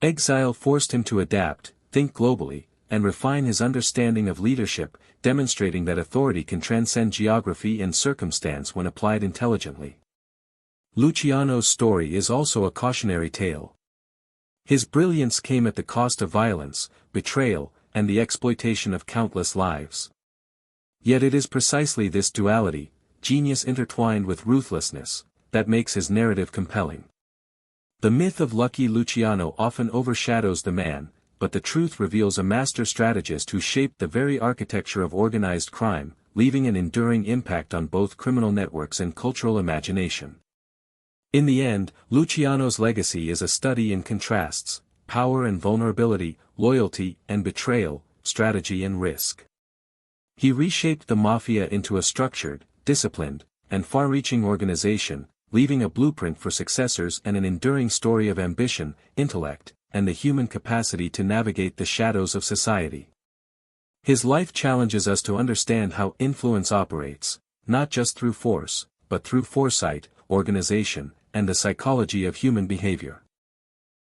Exile forced him to adapt, think globally, and refine his understanding of leadership, demonstrating that authority can transcend geography and circumstance when applied intelligently. Luciano's story is also a cautionary tale. His brilliance came at the cost of violence, betrayal, and the exploitation of countless lives. Yet it is precisely this duality, genius intertwined with ruthlessness, that makes his narrative compelling. The myth of Lucky Luciano often overshadows the man, but the truth reveals a master strategist who shaped the very architecture of organized crime, leaving an enduring impact on both criminal networks and cultural imagination. In the end, Luciano's legacy is a study in contrasts, power and vulnerability, loyalty and betrayal, strategy and risk. He reshaped the Mafia into a structured, disciplined, and far-reaching organization, leaving a blueprint for successors and an enduring story of ambition, intellect, and the human capacity to navigate the shadows of society. His life challenges us to understand how influence operates, not just through force, but through foresight, organization, and the psychology of human behavior.